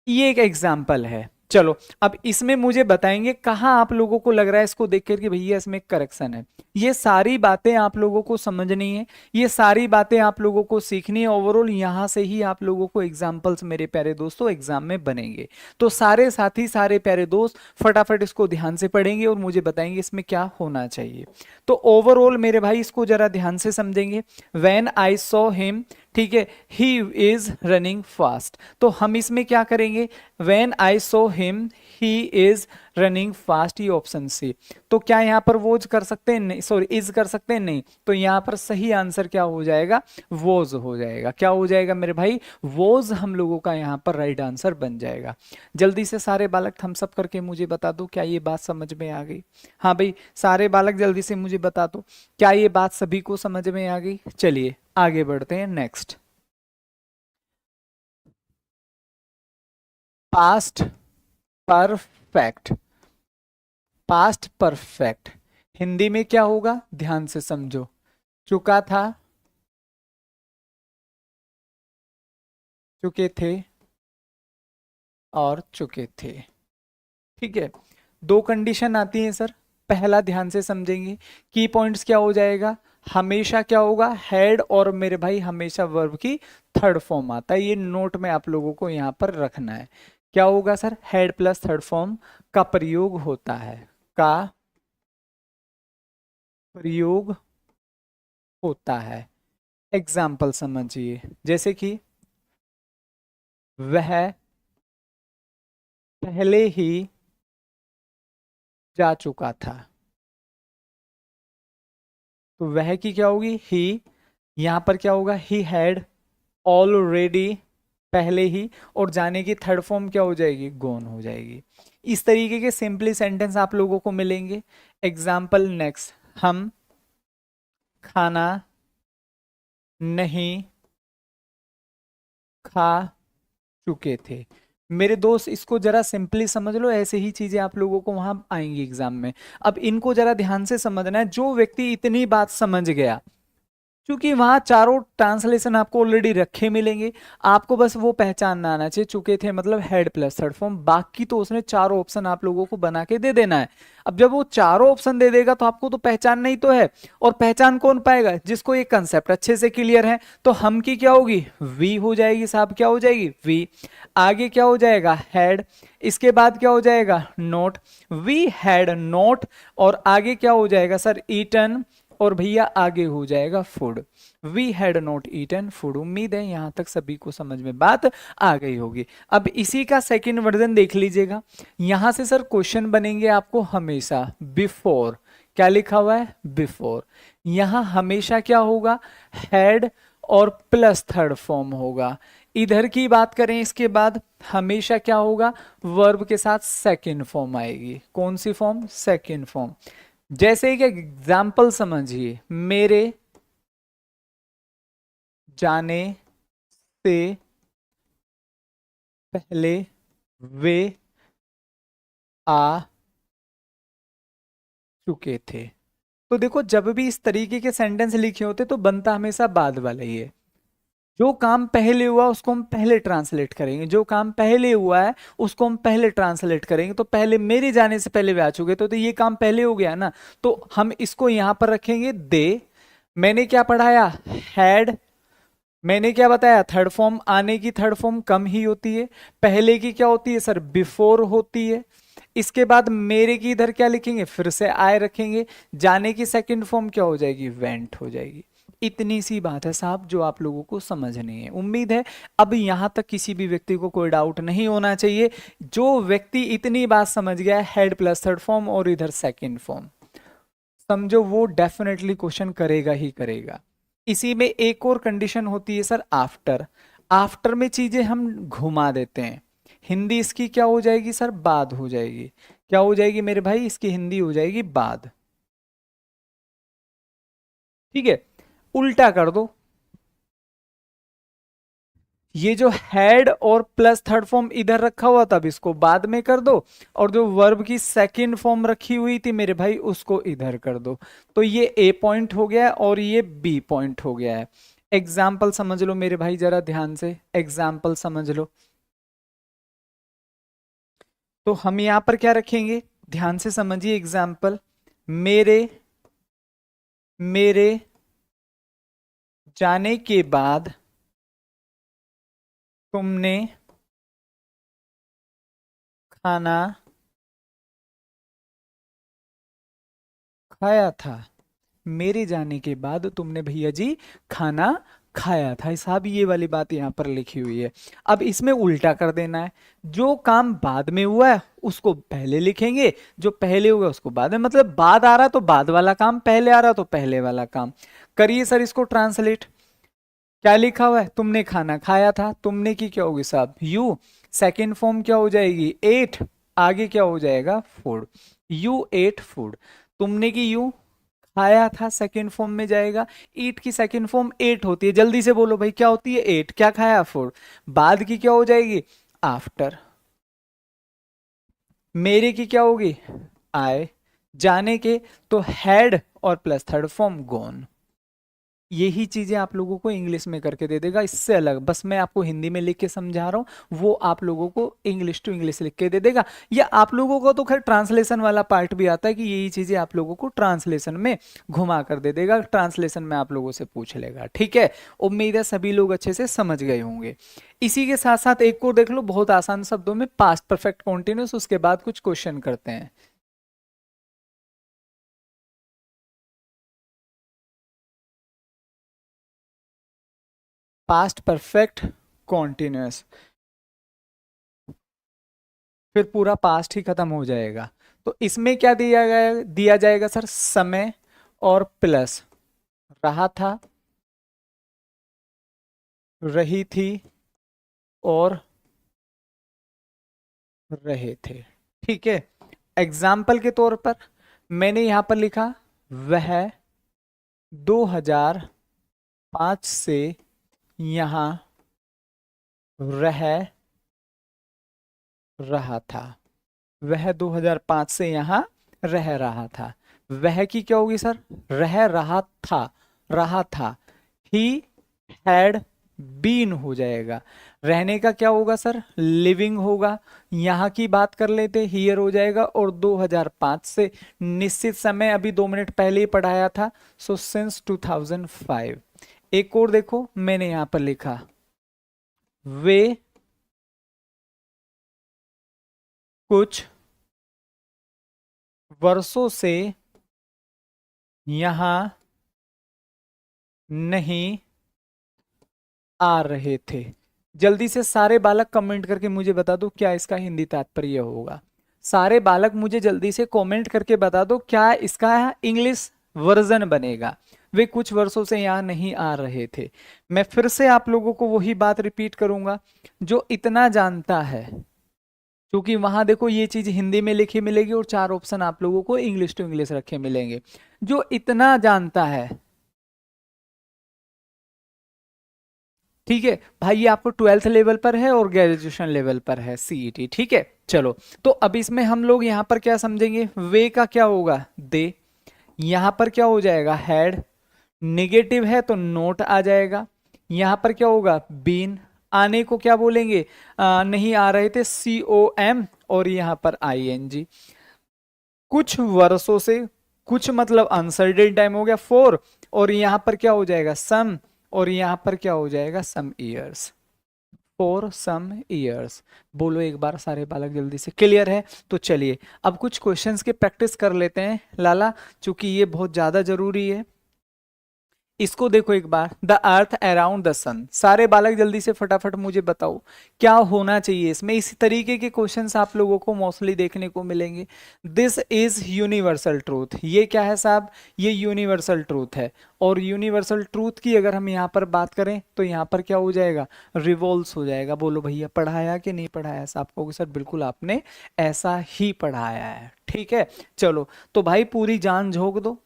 A: ये एक एग्जाम्पल है। चलो अब इसमें मुझे बताएंगे कहां आप लोगों को लग रहा है इसको देख कर कि भैया इसमें करेक्शन है। ये सारी बातें आप लोगों को समझनी है, ये सारी बातें आप लोगों को सीखनी है। ओवरऑल यहां से ही आप लोगों को एग्जाम्पल्स मेरे प्यारे दोस्तों एग्जाम में बनेंगे। तो सारे साथी, सारे प्यारे दोस्त फटाफट इसको ध्यान से पढ़ेंगे और मुझे बताएंगे इसमें क्या होना चाहिए। तो ओवरऑल मेरे भाई इसको जरा ध्यान से समझेंगे। व्हेन आई सॉ हिम, ठीक है, ही इज रनिंग फास्ट। तो हम इसमें क्या करेंगे, when I saw him he is running fast, ये ऑप्शन सी। तो क्या यहां पर वोज कर सकते हैं, नहीं, सॉरी इज कर सकते हैं, नहीं। तो यहां पर सही आंसर क्या हो जाएगा, वोज हो जाएगा। क्या हो जाएगा मेरे भाई, वोज हम लोगों का यहां पर राइट आंसर बन जाएगा। जल्दी से सारे बालक थम्स अप करके मुझे बता दो क्या ये बात समझ में आ गई। हाँ भाई, सारे बालक जल्दी से मुझे बता दो क्या ये बात सभी को समझ में आ गई। चलिए आगे बढ़ते हैं next. Past perfect perfect, past perfect Hindi में क्या होगा, ध्यान से समझो। चुका था, चुके थे और चुके थे। ठीक है, दो कंडीशन आती है सर। पहला ध्यान से समझेंगे, की पॉइंट्स क्या हो जाएगा, हमेशा क्या होगा, हैड, और मेरे भाई हमेशा वर्ब की थर्ड फॉर्म आता है। ये नोट में आप लोगों को यहां पर रखना है। क्या होगा sir, had plus third form का प्रयोग होता है, का प्रयोग होता है। एग्जाम्पल समझिए, जैसे कि वह पहले ही जा चुका था, तो वह की क्या होगी, ही। यहां पर क्या होगा, ही हैड ऑलरेडी, पहले ही, और जाने की थर्ड फॉर्म क्या हो जाएगी, गोन हो जाएगी। इस तरीके के सिंपली सेंटेंस आप लोगों को मिलेंगे। एग्जाम्पल नेक्स्ट, हम खाना नहीं खा चुके थे। मेरे दोस्त इसको जरा सिंपली समझ लो, ऐसे ही चीजें आप लोगों को वहां आएंगी एग्जाम में। अब इनको जरा ध्यान से समझना है। जो व्यक्ति इतनी बात समझ गया, क्योंकि वहां चारों ट्रांसलेशन आपको ऑलरेडी रखे मिलेंगे, आपको बस वो पहचानना आना चाहिए। चुके थे मतलब हेड प्लस थर्ड फॉर्म, बाकी तो उसने चारों ऑप्शन आप लोगों को बना के दे देना है। अब जब वो चारों ऑप्शन दे देगा तो आपको तो पहचानना ही तो है, और पहचान कौन पाएगा, जिसको ये कंसेप्ट अच्छे से क्लियर है। तो हम की क्या होगी, वी हो जाएगी साहब, क्या हो जाएगी, वी। आगे क्या हो जाएगा, हैड। इसके बाद क्या हो जाएगा, नोट, वी हैड नोट। और आगे क्या हो जाएगा सर, ईटन, और भैया आगे हो जाएगा food. We had not eaten food. उम्मीद है यहां तक सभी को समझ में बात आ गई होगी। अब इसी का सेकंड वर्जन देख लीजिएगा। यहां से सर क्वेश्चन बनेंगे आपको हमेशा बिफोर। क्या लिखा हुआ है, बिफोर। यहां हमेशा क्या होगा, हैड और प्लस थर्ड फॉर्म होगा। इधर की बात करें इसके बाद, हमेशा क्या होगा, वर्ब के साथ सेकंड फॉर्म आएगी। कौन सी फॉर्म, सेकंड फॉर्म। जैसे एक एग्जाम्पल समझिए, मेरे जाने से पहले वे आ चुके थे। तो देखो, जब भी इस तरीके के सेंटेंस लिखे होते तो बनता हमेशा बाद वाला ही है। जो काम पहले हुआ उसको हम पहले ट्रांसलेट करेंगे, जो काम पहले हुआ है उसको हम पहले ट्रांसलेट करेंगे। तो पहले, मेरे जाने से पहले वे आ चुके, तो ये काम पहले हो गया ना, तो हम इसको यहां पर रखेंगे दे। मैंने क्या पढ़ाया, हैड। मैंने क्या बताया, थर्ड फॉर्म, आने की थर्ड फॉर्म कम ही होती है, पहले की क्या होती है सर, बिफोर होती है। इसके बाद मेरे की इधर क्या लिखेंगे, फिर से आए रखेंगे। जाने की सेकंड फॉर्म क्या हो जाएगी, वेंट हो जाएगी। इतनी सी बात है साहब, जो आप लोगों को समझनी है। उम्मीद है अब यहां तक किसी भी व्यक्ति को कोई डाउट नहीं होना चाहिए। जो व्यक्ति इतनी बात समझ गया, हेड प्लस थर्ड फॉर्म और इधर सेकंड फॉर्म, समझो वो डेफिनेटली क्वेश्चन करेगा ही करेगा। इसी में एक और कंडीशन होती है सर, आफ्टर। आफ्टर में चीजें हम घुमा देते हैं। हिंदी इसकी क्या हो जाएगी सर, बाद हो जाएगी। क्या हो जाएगी मेरे भाई, इसकी हिंदी हो जाएगी बाद। ठीक है, उल्टा कर दो। ये जो हैड और प्लस थर्ड फॉर्म इधर रखा हुआ था, अब इसको बाद में कर दो, और जो वर्ब की सेकंड फॉर्म रखी हुई थी मेरे भाई, उसको इधर कर दो। तो ये ए पॉइंट हो गया और ये बी पॉइंट हो गया है। एग्जाम्पल समझ लो मेरे भाई, जरा ध्यान से एग्जाम्पल समझ लो। तो हम यहां पर क्या रखेंगे, ध्यान से समझिए एग्जाम्पल। मेरे मेरे जाने के बाद तुमने खाना खाया था। मेरे जाने के बाद तुमने भैया जी खाना खाया था। साहब ये वाली बात यहां पर लिखी हुई है। अब इसमें उल्टा कर देना है। जो काम बाद में हुआ है उसको पहले लिखेंगे, जो पहले हुआ उसको बाद में। मतलब बाद आ रहा तो बाद वाला काम, पहले आ रहा तो पहले वाला काम। करिए सर इसको ट्रांसलेट। क्या लिखा हुआ है, तुमने खाना खाया था, तुमने की क्या होगी साहब, यू। सेकेंड फॉर्म क्या हो जाएगी, एट। आगे क्या हो जाएगा, फूड। You eight food. तुमने की यू, खाया था सेकंड फॉर्म में जाएगा। ईट की सेकंड फॉर्म एट होती है। जल्दी से बोलो भाई, क्या होती है, एट। क्या खाया, फूड। बाद की क्या हो जाएगी, आफ्टर। मेरे की क्या होगी, आई, जाने के तो हैड और प्लस थर्ड फॉर्म गॉन। यही चीजें आप लोगों को इंग्लिश में करके दे देगा, इससे अलग बस मैं आपको हिंदी में लिख के समझा रहा हूँ, वो आप लोगों को इंग्लिश टू इंग्लिश लिख के दे देगा। या आप लोगों को तो खैर ट्रांसलेशन वाला पार्ट भी आता है कि यही चीजें आप लोगों को ट्रांसलेशन में घुमा कर दे देगा, ट्रांसलेशन में आप लोगों से पूछ लेगा। ठीक है, उम्मीद है सभी लोग अच्छे से समझ गए होंगे। इसी के साथ साथ एक को देख लो, बहुत आसान शब्दों में, पास्ट परफेक्ट कॉन्टिन्यूस, उसके बाद कुछ क्वेश्चन करते हैं। पास्ट परफेक्ट कॉन्टिन्यूस, फिर पूरा पास्ट ही खत्म हो जाएगा। तो इसमें क्या दिया जाएगा सर, समय और प्लस रहा था, रही थी और रहे थे। ठीक है, एग्जाम्पल के तौर पर मैंने यहां पर लिखा, वह 2005 से यहां रह रहा था। वह 2005 से यहां रह रहा था। वह की क्या होगी सर, रह रहा था। ही हैड बीन हो जाएगा। रहने का क्या होगा सर, लिविंग होगा। यहां की बात कर लेते, हियर हो जाएगा। और 2005 से निश्चित समय, अभी 2 मिनट पहले ही पढ़ाया था, सो सिंस 2005। एक और देखो, मैंने यहां पर लिखा, वे कुछ वर्षों से यहां नहीं आ रहे थे। जल्दी से सारे बालक कमेंट करके मुझे बता दो क्या इसका हिंदी तात्पर्य होगा। सारे बालक मुझे जल्दी से कमेंट करके बता दो क्या इसका इंग्लिश वर्जन बनेगा। वे कुछ वर्षों से यहां नहीं आ रहे थे। मैं फिर से आप लोगों को वही बात रिपीट करूंगा, जो इतना जानता है, क्योंकि वहां देखो ये चीज हिंदी में लिखी मिलेगी और 4 ऑप्शन आप लोगों को इंग्लिश टू इंग्लिश रखे मिलेंगे। जो इतना जानता है, ठीक है भाई, ये आपको 12th लेवल पर है और ग्रेजुएशन लेवल पर है, सीईटी। ठीक है, चलो तो अब इसमें हम लोग यहां पर क्या समझेंगे, वे का क्या होगा, दे। यहां पर क्या हो जाएगा, हैड। निगेटिव है तो नोट आ जाएगा। यहां पर क्या होगा, बीन। आने को क्या बोलेंगे, नहीं आ रहे थे, COM। और यहां पर ING। कुछ वर्षों से, कुछ मतलब अनसर्टेन टाइम हो गया, फोर। और यहां पर क्या हो जाएगा, सम। और यहां पर क्या हो जाएगा, some years. For some years. बोलो एक बार सारे बालक जल्दी से, क्लियर है। तो चलिए अब कुछ क्वेश्चंस की प्रैक्टिस कर लेते हैं लाला, क्योंकि ये बहुत ज्यादा जरूरी है। इसको देखो एक बार, द अर्थ अराउंड द सन। सारे बालक जल्दी से फटाफट मुझे बताओ क्या होना चाहिए इसमें। इसी तरीके के क्वेश्चंस आप लोगों को मोस्टली देखने को मिलेंगे। This is universal truth. ये क्या है साहब, ये यूनिवर्सल ट्रूथ है। और यूनिवर्सल ट्रूथ की अगर हम यहाँ पर बात करें तो यहाँ पर क्या हो जाएगा, रिवॉल्व्स हो जाएगा। बोलो भैया पढ़ाया कि नहीं पढ़ाया साहब को, सर बिल्कुल आपने ऐसा ही पढ़ाया है। ठीक है, चलो तो भाई पूरी जान झोंक दो।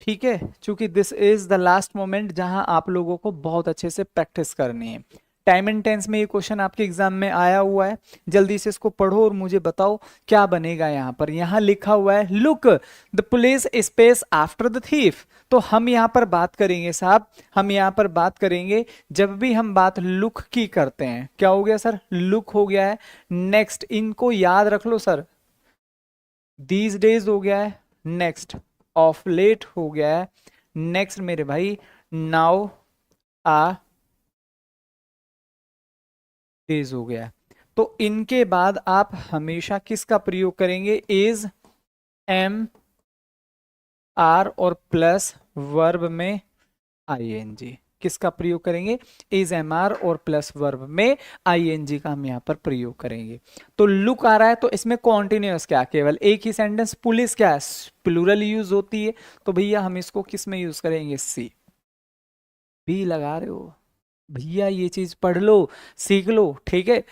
A: ठीक है, क्योंकि this is the last moment जहां आप लोगों को बहुत अच्छे से प्रैक्टिस करनी है। टाइम एंड टेंस में ये क्वेश्चन आपके एग्जाम में आया हुआ है, जल्दी से इसको पढ़ो और मुझे बताओ क्या बनेगा। यहां पर यहां लिखा हुआ है, look the police space after the thief. तो हम यहां पर बात करेंगे साहब, हम यहां पर बात करेंगे, जब भी हम बात लुक की करते हैं, क्या हो गया सर, लुक हो गया है। नेक्स्ट, इनको याद रख लो सर, दीज डेज हो गया है। नेक्स्ट, ऑफ लेट हो गया है। नेक्स्ट मेरे भाई, नाउ आ डेज हो गया है। तो इनके बाद आप हमेशा किसका प्रयोग करेंगे, इज, एम, आर और प्लस वर्ब में आईएनजी। किसका प्रयोग करेंगे, इज, एम, आर और प्लस वर्ब में आईएनजी का हम यहां पर प्रयोग करेंगे। तो लुक आ रहा है तो इसमें कॉन्टिन्यूअस क्या, केवल एक ही सेंटेंस। पुलिस क्या है, प्लूरल यूज होती है, तो भैया हम इसको किस में यूज करेंगे, सी। भी लगा रहे हो भैया, ये चीज पढ़ लो, सीख लो। ठीक है,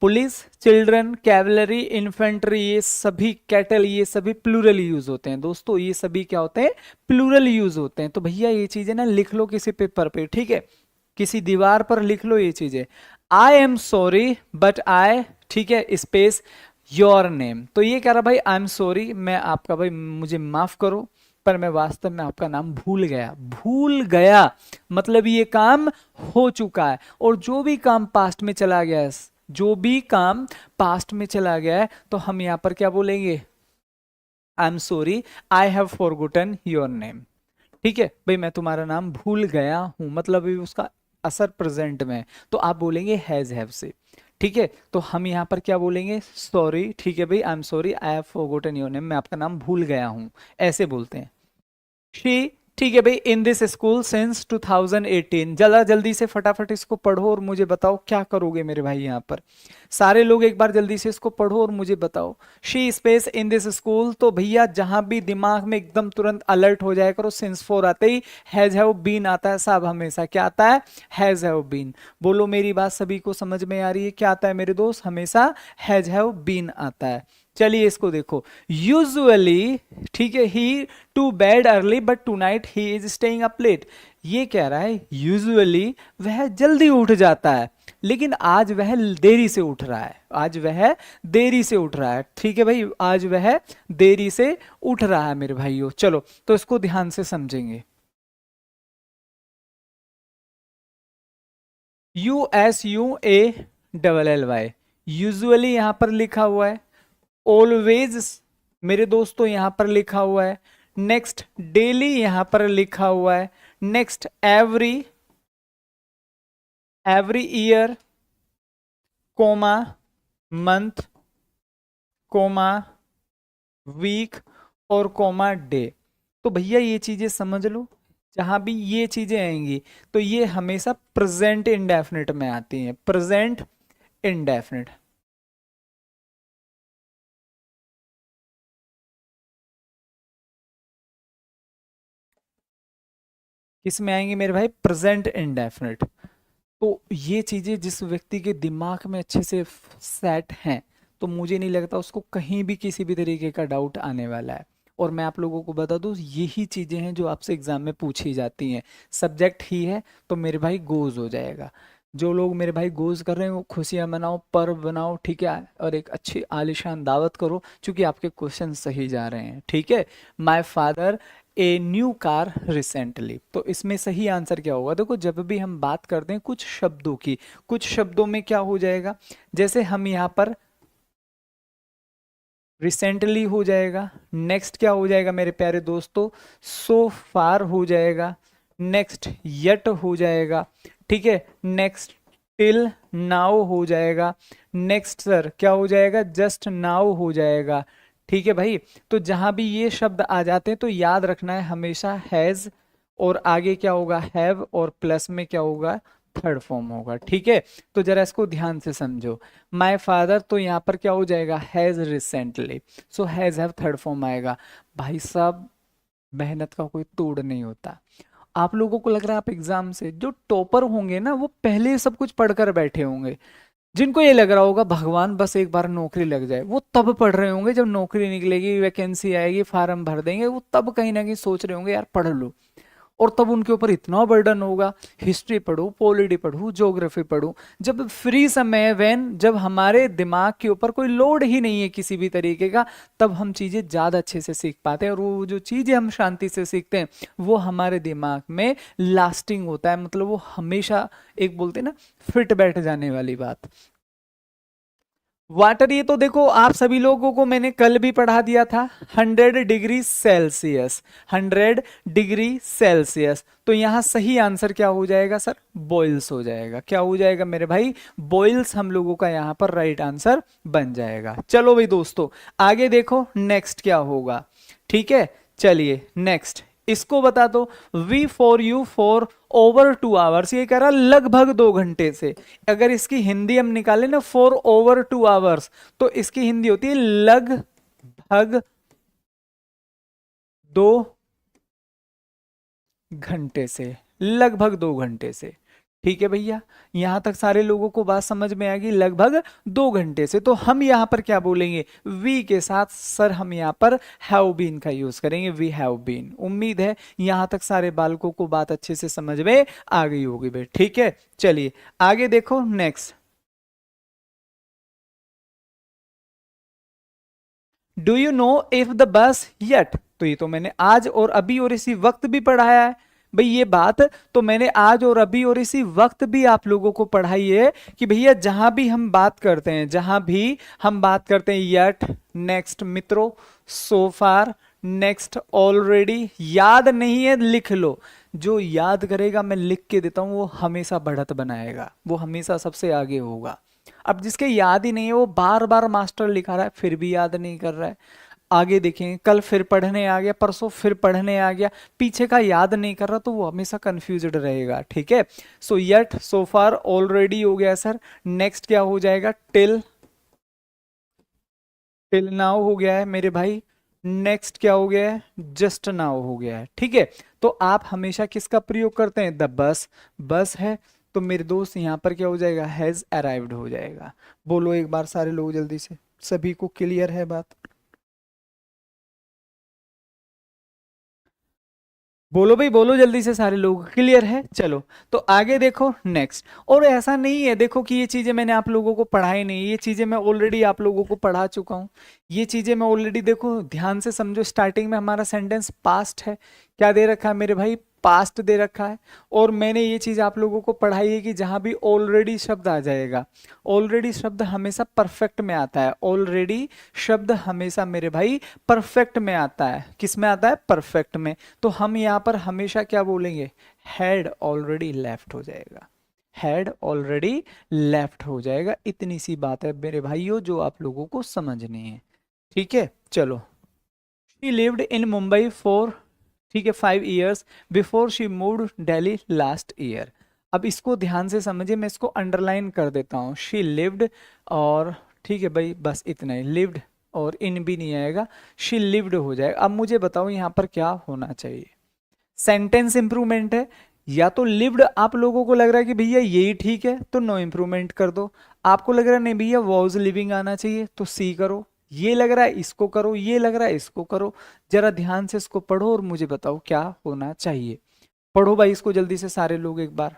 A: पुलिस, चिल्ड्रन, कैवलरी, इन्फेंट्री, ये सभी, कैटल, ये सभी प्लूरल यूज होते हैं दोस्तों। ये सभी क्या होते हैं, प्लूरल यूज होते हैं। तो भैया ये चीजें ना लिख लो किसी पेपर पे, ठीक है, किसी दीवार पर लिख लो ये चीजें। I am sorry but I, ठीक है, स्पेस, योर नेम। तो ये कह रहा भाई आई एम सॉरी, मैं आपका भाई मुझे माफ करो, पर मैं वास्तव में आपका नाम भूल गया। भूल गया मतलब ये काम हो चुका है, और जो भी काम पास्ट में चला गया है, जो भी काम पास्ट में चला गया है, तो हम यहां पर क्या बोलेंगे, I am sorry I have forgotten your name. ठीक है भाई, मैं तुम्हारा नाम भूल गया हूं, मतलब अभी उसका असर प्रेजेंट में है, तो आप बोलेंगे हैज हैव से। ठीक है, तो हम यहाँ पर क्या बोलेंगे, सॉरी। ठीक है भाई, I am sorry I have forgotten your name, मैं आपका नाम भूल गया हूं, ऐसे बोलते हैं। शी, ठीक है भाई, इन दिस स्कूल सिंस 2018। जल्दा जल्दी से फटाफट इसको पढ़ो और मुझे बताओ क्या करोगे मेरे भाई। यहाँ पर सारे लोग एक बार जल्दी से इसको पढ़ो और मुझे बताओ। She space in this school, तो भैया जहां भी दिमाग में एकदम तुरंत अलर्ट हो जाया करो, सिंस फोर आते ही हैज हैव बीन आता है साहब, हमेशा क्या आता है, हैज हैव बीन। बोलो मेरी बात सभी को समझ में आ रही है, क्या आता है मेरे दोस्त, हमेशा हैज हैव बीन आता है। चलिए इसको देखो, यूजुअली, ठीक है, he to bed early but tonight he is staying up late. ये कह रहा है यूजुअली वह जल्दी उठ जाता है, लेकिन आज वह देरी से उठ रहा है, आज वह देरी से उठ रहा है। ठीक है भाई, आज वह देरी से उठ रहा है मेरे भाइयों। चलो तो इसको ध्यान से समझेंगे। USUALLY, यूजुअली यहां पर लिखा हुआ है, ऑलवेज मेरे दोस्तों यहां पर लिखा हुआ है, नेक्स्ट डेली यहां पर लिखा हुआ है, next every, every year, comma month, comma week, और कोमा डे। तो भैया ये चीजें समझ लो, जहां भी ये चीजें आएंगी तो ये हमेशा प्रेजेंट इंडेफिनिट में आती हैं, प्रेजेंट इंडेफिनिट। किस में आएंगे मेरे भाई, प्रेजेंट इंडेफिनिट। तो ये चीजें जिस व्यक्ति के दिमाग में अच्छे से सेट हैं, तो मुझे नहीं लगता उसको कहीं भी किसी भी तरीके का डाउट आने वाला है। और मैं आप लोगों को बता दूं, यही चीजें हैं जो आपसे एग्जाम में पूछी जाती हैं। सब्जेक्ट ही है तो मेरे भाई गोज हो जाएगा। जो लोग मेरे भाई गोज कर रहे हैं वो खुशियां मनाओ, पर्व बनाओ, ठीक है, और एक अच्छी आलिशान दावत करो, क्योंकि आपके क्वेश्चन सही जा रहे हैं। ठीक है, my father a new car recently. तो इसमें सही आंसर क्या होगा, देखो जब भी हम बात करते हैं कुछ शब्दों की, कुछ शब्दों में क्या हो जाएगा, जैसे हम यहाँ पर रिसेंटली हो जाएगा, नेक्स्ट क्या हो जाएगा मेरे प्यारे दोस्तों, सो फार हो जाएगा, नेक्स्ट यट हो जाएगा, ठीक है, नेक्स्ट टिल नाउ हो जाएगा, नेक्स्ट सर क्या हो जाएगा, जस्ट नाउ हो जाएगा। ठीक है भाई, तो जहां भी ये शब्द आ जाते हैं तो याद रखना है हमेशा हैज, और आगे क्या होगा हैव, और प्लस में क्या होगा, थर्ड फॉर्म होगा। ठीक है, तो जरा इसको ध्यान से समझो। माय फादर, तो यहाँ पर क्या हो जाएगा, has recently, so has have third form आएगा। भाई साहब मेहनत का कोई तोड़ नहीं होता। आप लोगों को लग रहा है आप एग्जाम से जो टॉपर होंगे ना, वो पहले सब कुछ पढ़कर बैठे होंगे। जिनको ये लग रहा होगा भगवान बस एक बार नौकरी लग जाए, वो तब पढ़ रहे होंगे जब नौकरी निकलेगी, वैकेंसी आएगी, फार्म भर देंगे, वो तब कहीं ना कहीं सोच रहे होंगे यार पढ़ लो। और तब उनके ऊपर इतना बर्डन होगा, हिस्ट्री पढ़ूं, पॉलिटी पढ़ूं, ज्योग्राफी पढ़ूं, जब फ्री समय है, वैन जब हमारे दिमाग के ऊपर कोई लोड ही नहीं है किसी भी तरीके का, तब हम चीजें ज्यादा अच्छे से सीख पाते हैं। और वो जो चीजें हम शांति से सीखते हैं वो हमारे दिमाग में लास्टिंग होता है, मतलब वो हमेशा, एक बोलते हैं ना, फिट बैठ जाने वाली बात। वाटर, ये तो देखो आप सभी लोगों को मैंने कल भी पढ़ा दिया था, 100 डिग्री सेल्सियस, 100 डिग्री सेल्सियस। तो यहां सही आंसर क्या हो जाएगा सर, बॉइल्स हो जाएगा। क्या हो जाएगा मेरे भाई, बॉइल्स हम लोगों का यहां पर राइट आंसर बन जाएगा। चलो भाई दोस्तों आगे देखो नेक्स्ट क्या होगा। ठीक है, चलिए नेक्स्ट इसको बता दो। We for you for over 2 hours, ये कह रहा लगभग 2 घंटे से। अगर इसकी हिंदी हम निकालें ना, फॉर ओवर 2 आवर्स, तो इसकी हिंदी होती है लगभग 2 घंटे से, लगभग 2 घंटे से। ठीक है भैया, यहां तक सारे लोगों को बात समझ में आएगी, लगभग 2 घंटे से। तो हम यहां पर क्या बोलेंगे, वी के साथ सर हम यहां पर हैव बीन का यूज करेंगे, वी हैव बीन। उम्मीद है यहां तक सारे बालकों को बात अच्छे से समझ में आ गई होगी भाई। ठीक है, चलिए आगे देखो next. Do you know if the bus yet, तो ये तो मैंने आज और अभी और इसी वक्त भी पढ़ाया है भाई, ये बात तो मैंने आज और अभी और इसी वक्त भी आप लोगों को पढ़ाई है कि भैया जहां भी हम बात करते हैं, जहां भी हम बात करते हैं येट, नेक्स्ट मित्रों, सो फार, नेक्स्ट ऑलरेडी, याद नहीं है लिख लो, जो याद करेगा मैं लिख के देता हूं वो हमेशा बढ़त बनाएगा, वो हमेशा सबसे आगे होगा। अब जिसके याद ही नहीं है वो बार बार मास्टर लिखा रहा है फिर भी याद नहीं कर रहा है, आगे देखेंगे कल फिर पढ़ने आ गया, परसों फिर पढ़ने आ गया, पीछे का याद नहीं कर रहा तो वो हमेशा कंफ्यूज्ड रहेगा। ठीक है, सो येट, सो फार, ऑलरेडी हो गया सर, नेक्स्ट क्या हो जाएगा, टिल, टिल नाउ हो गया है मेरे भाई, नेक्स्ट क्या हो गया है, जस्ट नाउ हो गया है। ठीक है, तो आप हमेशा किसका प्रयोग करते हैं, द बस, बस है तो मेरे दोस्त यहां पर क्या हो जाएगा, हैज अराइव्ड हो जाएगा। बोलो एक बार सारे लोग जल्दी से, सभी को क्लियर है बात, बोलो भाई बोलो जल्दी से, सारे लोग क्लियर है। चलो तो आगे देखो नेक्स्ट, और ऐसा नहीं है देखो कि ये चीजें मैंने आप लोगों को पढ़ाई नहीं, ये चीजें मैं ऑलरेडी आप लोगों को पढ़ा चुका हूं, ये चीजें मैं ऑलरेडी, देखो ध्यान से समझो, स्टार्टिंग में हमारा सेंटेंस पास्ट है, क्या दे रखा है मेरे भाई, पास्ट दे रखा है, और मैंने ये चीज आप लोगों को पढ़ाई है कि जहां भी ऑलरेडी शब्द आ जाएगा, ऑलरेडी शब्द हमेशा परफेक्ट में आता है, ऑलरेडी शब्द हमेशा मेरे भाई परफेक्ट में आता है, किस में आता है, परफेक्ट में, तो हम यहाँ पर हमेशा क्या बोलेंगे, हैड ऑलरेडी लेफ्ट हो जाएगा, हैड ऑलरेडी लेफ्ट हो जाएगा। इतनी सी बात है मेरे भाइयों जो आप लोगों को समझनी है। ठीक है, चलो, she lived in Mumbai for, ठीक है, 5 years before she moved Delhi last year. अब इसको ध्यान से समझिए, मैं इसको अंडरलाइन कर देता हूँ, शी लिव्ड, और ठीक है भाई बस इतना ही, लिव्ड और इन भी नहीं आएगा, शी लिव्ड हो जाएगा। अब मुझे बताओ यहाँ पर क्या होना चाहिए, सेंटेंस इंप्रूवमेंट है, या तो लिव्ड आप लोगों को लग रहा है कि भैया यही ठीक है तो नो इंप्रूवमेंट कर दो, आपको लग रहा है नहीं भैया वॉज लिविंग आना चाहिए तो सी करो, ये लग रहा है इसको करो, ये लग रहा है इसको करो, जरा ध्यान से इसको पढ़ो और मुझे बताओ क्या होना चाहिए। पढ़ो भाई इसको जल्दी से सारे लोग एक बार।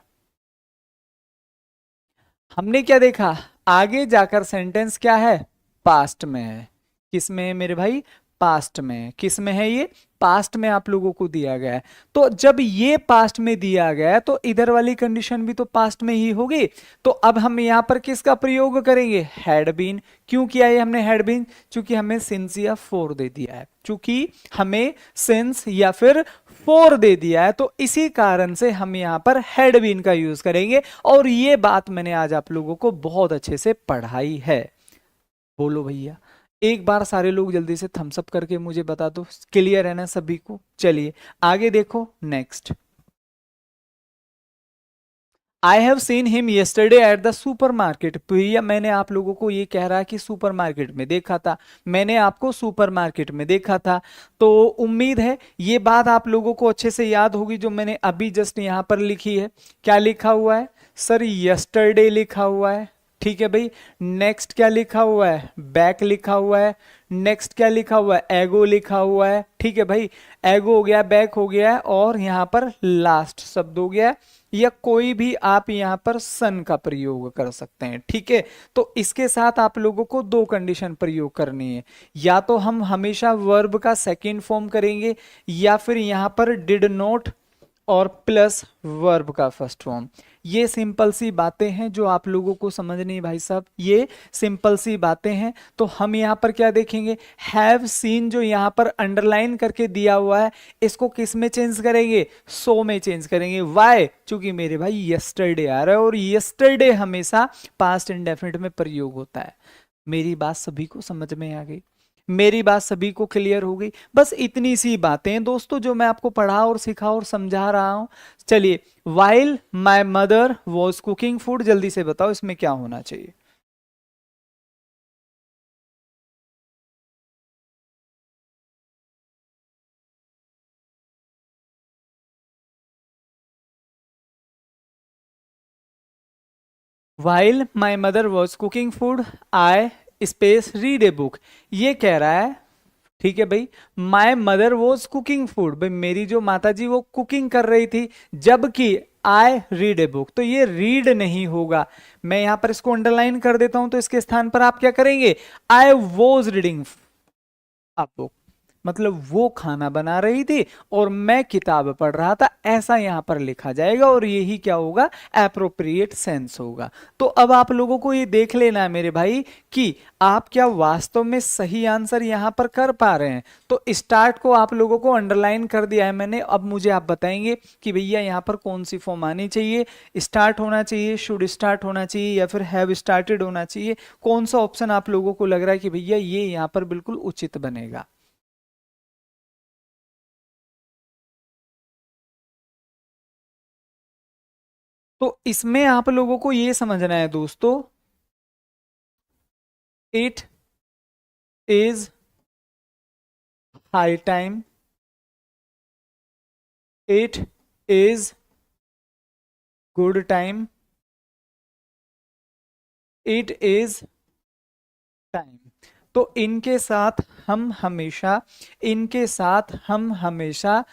A: हमने क्या देखा, आगे जाकर सेंटेंस क्या है, पास्ट में है, किस में है मेरे भाई, पास्ट में है, किस में है ये, पास्ट में आप लोगों को दिया गया है, तो जब ये पास्ट में दिया गया है तो इधर वाली कंडीशन भी तो पास्ट में ही होगी, तो अब हम यहां पर किसका प्रयोग करेंगे, हैड बीन। क्यों किया है हमने हैड बीन, चूंकि हमें सिंस या फोर दे दिया है, चूंकि हमें सिंस या फिर फोर दे दिया है, तो इसी कारण से हम यहां पर हैड बीन का यूज करेंगे, और ये बात मैंने आज आप लोगों को बहुत अच्छे से पढ़ाई है। बोलो भैया एक बार सारे लोग जल्दी से थम्स अप करके मुझे बता दो, क्लियर है ना सभी को। चलिए आगे देखो next, I have seen him yesterday at the super market, भैया मैंने आप लोगों को ये कह रहा कि सुपर मार्केट में देखा था, मैंने आपको सुपर मार्केट में देखा था, तो उम्मीद है ये बात आप लोगों को अच्छे से याद होगी जो मैंने अभी जस्ट यहाँ पर लिखी है। क्या लिखा हुआ है सर, यस्टरडे लिखा हुआ है, ठीक है भाई, नेक्स्ट क्या लिखा हुआ है, बैक लिखा हुआ है, नेक्स्ट क्या लिखा हुआ है, एगो लिखा हुआ है, ठीक है भाई, एगो हो गया, बैक हो गया, और यहाँ पर लास्ट शब्द हो गया, या कोई भी आप यहाँ पर सन का प्रयोग कर सकते हैं। ठीक है, तो इसके साथ आप लोगों को दो कंडीशन प्रयोग करनी है, या तो हम हमेशा वर्ब का सेकंड फॉर्म करेंगे, या फिर यहाँ पर डिड नॉट और प्लस वर्ब का फर्स्ट फॉर्म। ये सिंपल सी बातें हैं जो आप लोगों को समझनी है भाई साहब, ये सिंपल सी बातें हैं। तो हम यहाँ पर क्या देखेंगे, हैव सीन जो यहाँ पर अंडरलाइन करके दिया हुआ है, इसको किस में चेंज करेंगे, सो में चेंज करेंगे। वाई, चूंकि मेरे भाई यस्टरडे आ रहा है, और यस्टरडे हमेशा पास्ट इंडेफिनिट में प्रयोग होता है। मेरी बात सभी को समझ में आ गई, मेरी बात सभी को क्लियर हो गई। बस इतनी सी बातें दोस्तों जो मैं आपको पढ़ा और सिखा और समझा रहा हूं। चलिए, while my mother was cooking food, जल्दी से बताओ इसमें क्या होना चाहिए। While my mother was cooking food I space read a book, ये कह रहा है, ठीक है भाई, my mother was cooking food, भाई मेरी जो माता जी वो कुकिंग कर रही थी, जबकि आई रीड ए बुक, तो ये रीड नहीं होगा। मैं यहां पर इसको अंडरलाइन कर देता हूं, तो इसके स्थान पर आप क्या करेंगे, आई वॉज रीडिंग, अब वो मतलब वो खाना बना रही थी और मैं किताब पढ़ रहा था, ऐसा यहां पर लिखा जाएगा और यही क्या होगा, एप्रोप्रिएट सेंस होगा। तो अब आप लोगों को ये देख लेना है मेरे भाई कि आप क्या वास्तव में सही आंसर यहां पर कर पा रहे हैं। तो स्टार्ट को आप लोगों को अंडरलाइन कर दिया है मैंने। अब मुझे आप बताएंगे कि भैया यहां पर कौन सी फॉर्म आनी चाहिए, स्टार्ट होना चाहिए, शुड स्टार्ट होना चाहिए, या फिर हैव स्टार्टेड होना चाहिए। कौन सा ऑप्शन आप लोगों को लग रहा है कि भैया ये यहां पर बिल्कुल उचित बनेगा। तो इसमें आप लोगों को ये समझना है दोस्तों, it is high time, it is good time, it is time. तो इनके साथ हम हमेशा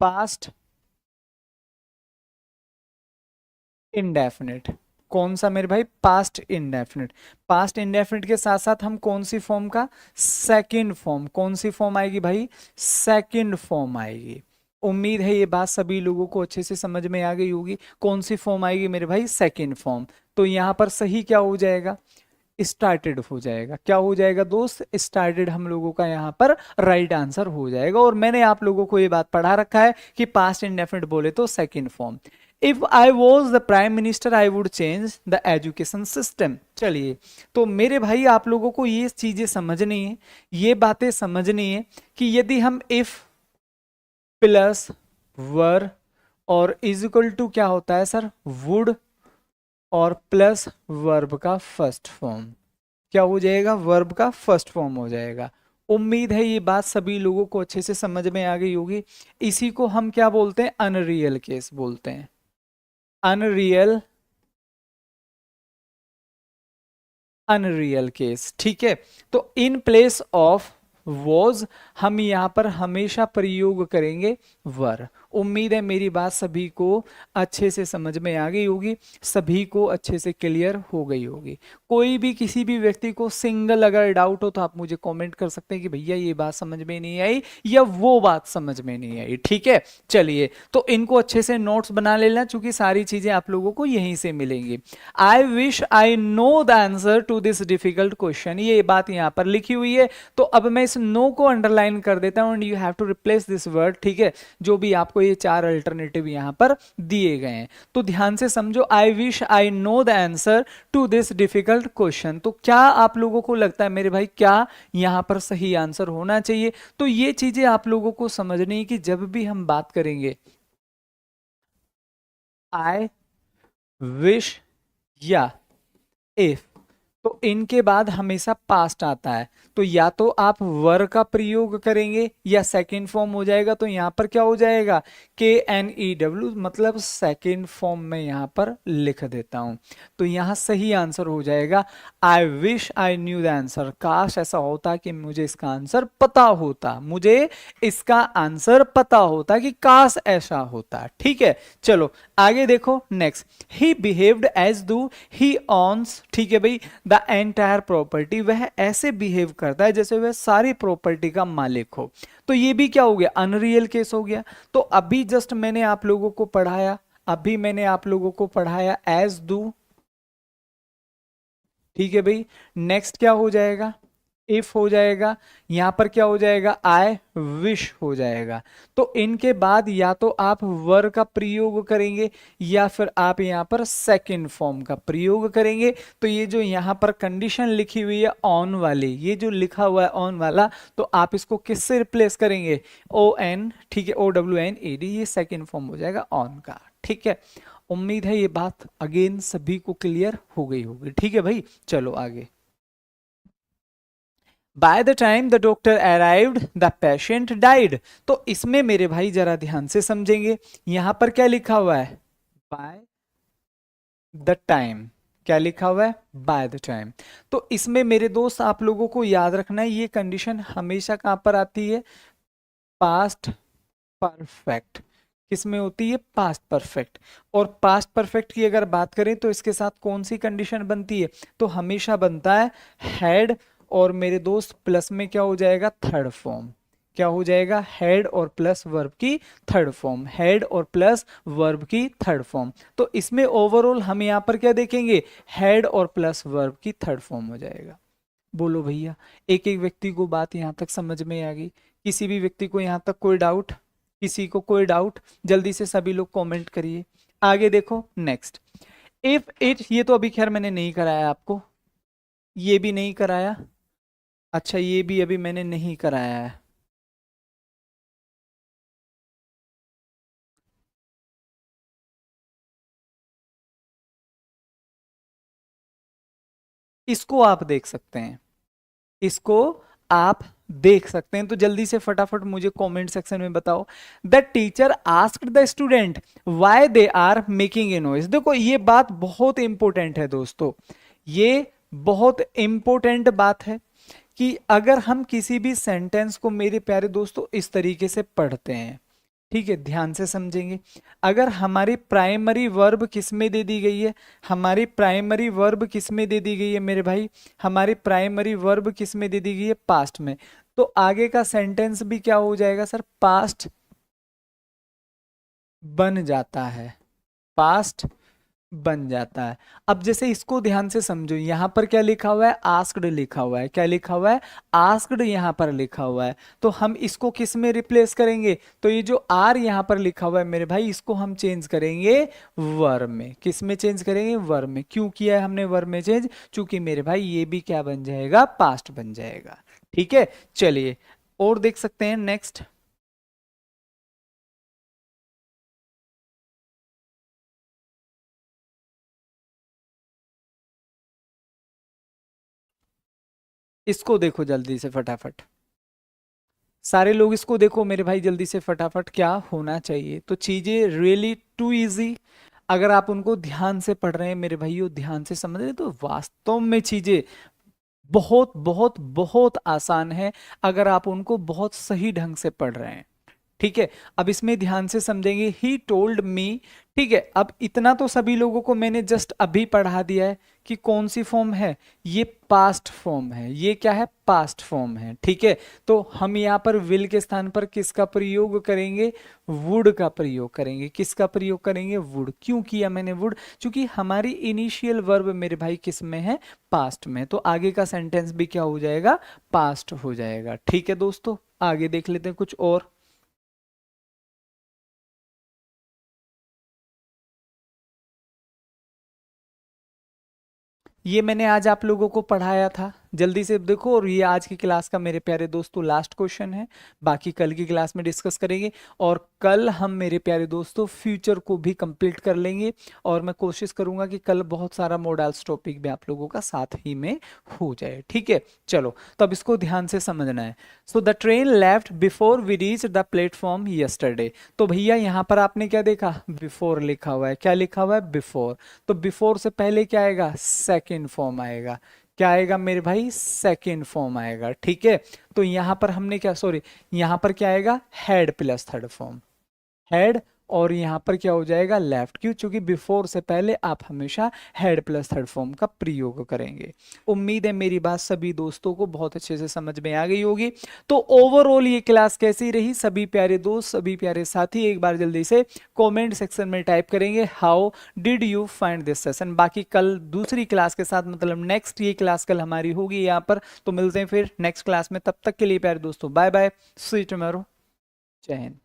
A: पास्ट इंडेफिनिट, कौन सा मेरे भाई, पास्ट इंडेफिनिट। पास्ट इंडेफिनिट के साथ साथ हम कौन सी फॉर्म का, सेकंड फॉर्म, कौन सी फॉर्म आएगी भाई, सेकंड फॉर्म आएगी। उम्मीद है ये बात सभी लोगों को अच्छे से समझ में आ गई होगी। कौन सी फॉर्म आएगी मेरे भाई, सेकंड फॉर्म। तो यहां पर सही क्या हो जाएगा, स्टार्टेड हो जाएगा। क्या हो जाएगा दोस्त, स्टार्टेड हम लोगों का यहाँ पर राइट आंसर हो जाएगा। और मैंने आप लोगों को ये बात पढ़ा रखा है कि पास्ट इंडेफिनिट बोले तो second form. If I was the prime minister I would change the education system. चलिए, तो मेरे भाई आप लोगों को ये चीजें समझनी है, ये बातें समझनी है कि यदि हम इफ प्लस वर और इज इक्वल टू क्या होता है सर, वुड, और प्लस वर्ब का फर्स्ट फॉर्म, क्या हो जाएगा, वर्ब का फर्स्ट फॉर्म हो जाएगा। उम्मीद है ये बात सभी लोगों को अच्छे से समझ में आ गई होगी। इसी को हम क्या बोलते हैं, अनरियल केस बोलते हैं, अनरियल, अनरियल केस। ठीक है, तो इन प्लेस ऑफ वॉज हम यहां पर हमेशा प्रयोग करेंगे वर। उम्मीद है मेरी बात सभी को अच्छे से समझ में आ गई होगी, सभी को अच्छे से क्लियर हो गई होगी। कोई भी किसी भी व्यक्ति को सिंगल अगर डाउट हो तो आप मुझे कमेंट कर सकते हैं कि भैया ये बात समझ में नहीं आई या वो बात समझ में नहीं आई। ठीक है, चलिए, तो इनको अच्छे से नोट्स बना लेना, क्योंकि सारी चीजें आप लोगों को यहीं से मिलेंगी। I wish I know the answer to this difficult question, ये बात यहां पर लिखी हुई है। तो अब मैं इस नो को अंडरलाइन कर देता हूं, and you have to replace this word. ठीक है, जो भी आपको ये चार अल्टरनेटिव यहां पर दिए गए हैं, तो ध्यान से समझो। I wish I know the answer to this difficult question. तो क्या आप लोगों को लगता है मेरे भाई, क्या यहां पर सही आंसर होना चाहिए? तो ये चीजें आप लोगों को समझनी है कि जब भी हम बात करेंगे आई विश या इफ, तो इनके बाद हमेशा पास्ट आता है। तो या तो आप वर का प्रयोग करेंगे या सेकंड फॉर्म हो जाएगा। तो यहां पर क्या हो जाएगा, KNEW, मतलब सेकंड फॉर्म में यहां पर लिख देता हूं। तो यहां सही आंसर हो जाएगा आई wish I knew the answer. काश ऐसा होता कि मुझे इसका आंसर पता होता, मुझे इसका आंसर पता होता, कि काश ऐसा होता। ठीक है, चलो आगे देखो नेक्स्ट। ही बिहेव्ड एज दू ही ऑन्स, ठीक है भाई, द एंटायर प्रॉपर्टी, वह ऐसे बिहेव करता है जैसे वह सारी प्रॉपर्टी का मालिक हो। तो ये भी क्या हो गया, अनरियल केस हो गया। तो अभी जस्ट मैंने आप लोगों को पढ़ाया, अभी मैंने आप लोगों को पढ़ाया एज डू। ठीक है भाई, नेक्स्ट क्या हो जाएगा, इफ हो जाएगा। यहां पर क्या हो जाएगा, आई विश हो जाएगा। तो इनके बाद या तो आप वर का प्रयोग करेंगे या फिर आप यहां पर सेकंड फॉर्म का प्रयोग करेंगे। तो ये जो यहां पर कंडीशन लिखी हुई है ऑन वाली, ये जो लिखा हुआ है ऑन वाला, तो आप इसको किससे रिप्लेस करेंगे, ON। ठीक है, OWNED, ये सेकंड फॉर्म हो जाएगा ऑन का। ठीक है, उम्मीद है ये बात अगेन सभी को क्लियर हो गई होगी। ठीक है भाई, चलो आगे। By the time the doctor arrived the patient died. तो इसमें मेरे भाई जरा ध्यान से समझेंगे, यहां पर क्या लिखा हुआ है, बाय द टाइम, क्या लिखा हुआ है, बाय द टाइम। तो इसमें मेरे दोस्त आप लोगों को याद रखना है, ये कंडीशन हमेशा कहां पर आती है, पास्ट परफेक्ट। किसमें होती है, पास्ट परफेक्ट। और पास्ट परफेक्ट की अगर बात करें तो इसके साथ कौन सी कंडीशन बनती है, तो हमेशा बनता है हैड और मेरे दोस्त प्लस में क्या हो जाएगा, थर्ड फॉर्म। क्या हो जाएगा, हेड और प्लस वर्ब की थर्ड फॉर्म, हेड और प्लस वर्ब की थर्ड फॉर्म। तो इसमें ओवरऑल हम यहाँ पर क्या देखेंगे, हेड और प्लस वर्ब की थर्ड फॉर्म हो जाएगा। बोलो भैया, एक एक व्यक्ति को बात यहाँ तक समझ में आ गई? किसी भी व्यक्ति को यहाँ तक कोई डाउट? किसी को कोई डाउट? जल्दी से सभी लोग कमेंट करिए। आगे देखो नेक्स्ट, इफ इट, ये तो अभी खैर मैंने नहीं कराया आपको, ये भी नहीं कराया। अच्छा, ये भी अभी मैंने नहीं कराया है। इसको आप देख सकते हैं, इसको आप देख सकते हैं। तो जल्दी से फटाफट मुझे कमेंट सेक्शन में बताओ, the teacher asked the student why they are making a noise. देखो ये बात बहुत इंपॉर्टेंट है दोस्तों, ये बहुत इंपॉर्टेंट बात है कि अगर हम किसी भी सेंटेंस को मेरे प्यारे दोस्तों इस तरीके से पढ़ते हैं, ठीक है, ध्यान से समझेंगे। अगर हमारी प्राइमरी वर्ब किस में दे दी गई है, हमारी प्राइमरी वर्ब किस में दे दी गई है मेरे भाई, हमारी प्राइमरी वर्ब किस में दे दी गई है, पास्ट में। तो आगे का सेंटेंस भी क्या हो जाएगा सर, पास्ट बन जाता है, पास्ट बन जाता है। अब जैसे इसको ध्यान से समझो, यहां पर क्या लिखा हुआ है, आस्क्ड लिखा हुआ है। क्या लिखा हुआ है, आस्क्ड यहां पर लिखा हुआ है। तो हम इसको किस में रिप्लेस करेंगे, तो ये जो आर यहां पर लिखा हुआ है मेरे भाई, इसको हम चेंज करेंगे वर्ब में। किस में चेंज करेंगे, वर्ब में। क्यों किया है हमने वर्ब में चेंज, क्योंकि मेरे भाई ये भी क्या बन जाएगा, पास्ट बन जाएगा। ठीक है, चलिए और देख सकते हैं नेक्स्ट। इसको देखो जल्दी से फटाफट, सारे लोग इसको देखो मेरे भाई जल्दी से फटाफट, क्या होना चाहिए। तो चीजें रियली टू इजी, अगर आप उनको ध्यान से पढ़ रहे हैं मेरे भाइयों, ध्यान से समझ रहे हैं, तो वास्तव में चीजें बहुत बहुत बहुत आसान है, अगर आप उनको बहुत सही ढंग से पढ़ रहे हैं। ठीक है, अब इसमें ध्यान से समझेंगे, ही टोल्ड मी। ठीक है, अब इतना तो सभी लोगों को मैंने जस्ट अभी पढ़ा दिया है कि कौन सी फॉर्म है, ये पास्ट फॉर्म है। ये क्या है, पास्ट फॉर्म है। ठीक है, तो हम यहाँ पर विल के स्थान पर किसका प्रयोग करेंगे, वुड का प्रयोग करेंगे। किसका प्रयोग करेंगे, वुड। क्यों किया मैंने वुड, क्योंकि हमारी इनिशियल वर्ब मेरे भाई किस में है, पास्ट में। तो आगे का सेंटेंस भी क्या हो जाएगा, पास्ट हो जाएगा। ठीक है दोस्तों, आगे देख लेते हैं कुछ और। ये मैंने आज आप लोगों को पढ़ाया था, जल्दी से देखो। और ये आज की क्लास का मेरे प्यारे दोस्तों लास्ट क्वेश्चन है, बाकी कल की क्लास में डिस्कस करेंगे। और कल हम मेरे प्यारे दोस्तों फ्यूचर को भी कंप्लीट कर लेंगे, और मैं कोशिश करूंगा कि कल बहुत सारा मॉडल्स टॉपिक भी आप लोगों का साथ ही में हो जाए। ठीक है, चलो तब इसको ध्यान से समझना है। So the train left before we reach the platform yesterday. तो भैया यहाँ पर आपने क्या देखा, बिफोर लिखा हुआ है। क्या लिखा हुआ है, बिफोर। तो बिफोर से पहले क्या आएगा, सेकेंड फॉर्म आएगा। क्या आएगा मेरे भाई, सेकेंड फॉर्म आएगा। ठीक है, तो यहां पर हमने क्या, सॉरी, यहां पर क्या आएगा, head plus third form, head. और यहां पर क्या हो जाएगा, लेफ्ट। क्यों, क्योंकि बिफोर से पहले आप हमेशा हेड प्लस थर्ड फॉर्म का प्रयोग करेंगे। उम्मीद है मेरी बात सभी दोस्तों को बहुत अच्छे से समझ में आ गई होगी। तो ओवरऑल ये क्लास कैसी रही, सभी प्यारे दोस्त, सभी प्यारे साथी, एक बार जल्दी से कमेंट सेक्शन में टाइप करेंगे, how did you find this session. बाकी कल दूसरी क्लास के साथ, मतलब नेक्स्ट ये क्लास कल हमारी होगी यहाँ पर। तो मिलते हैं फिर नेक्स्ट क्लास में, तब तक के लिए प्यारे दोस्तों bye bye, see you tomorrow, जय हिंद।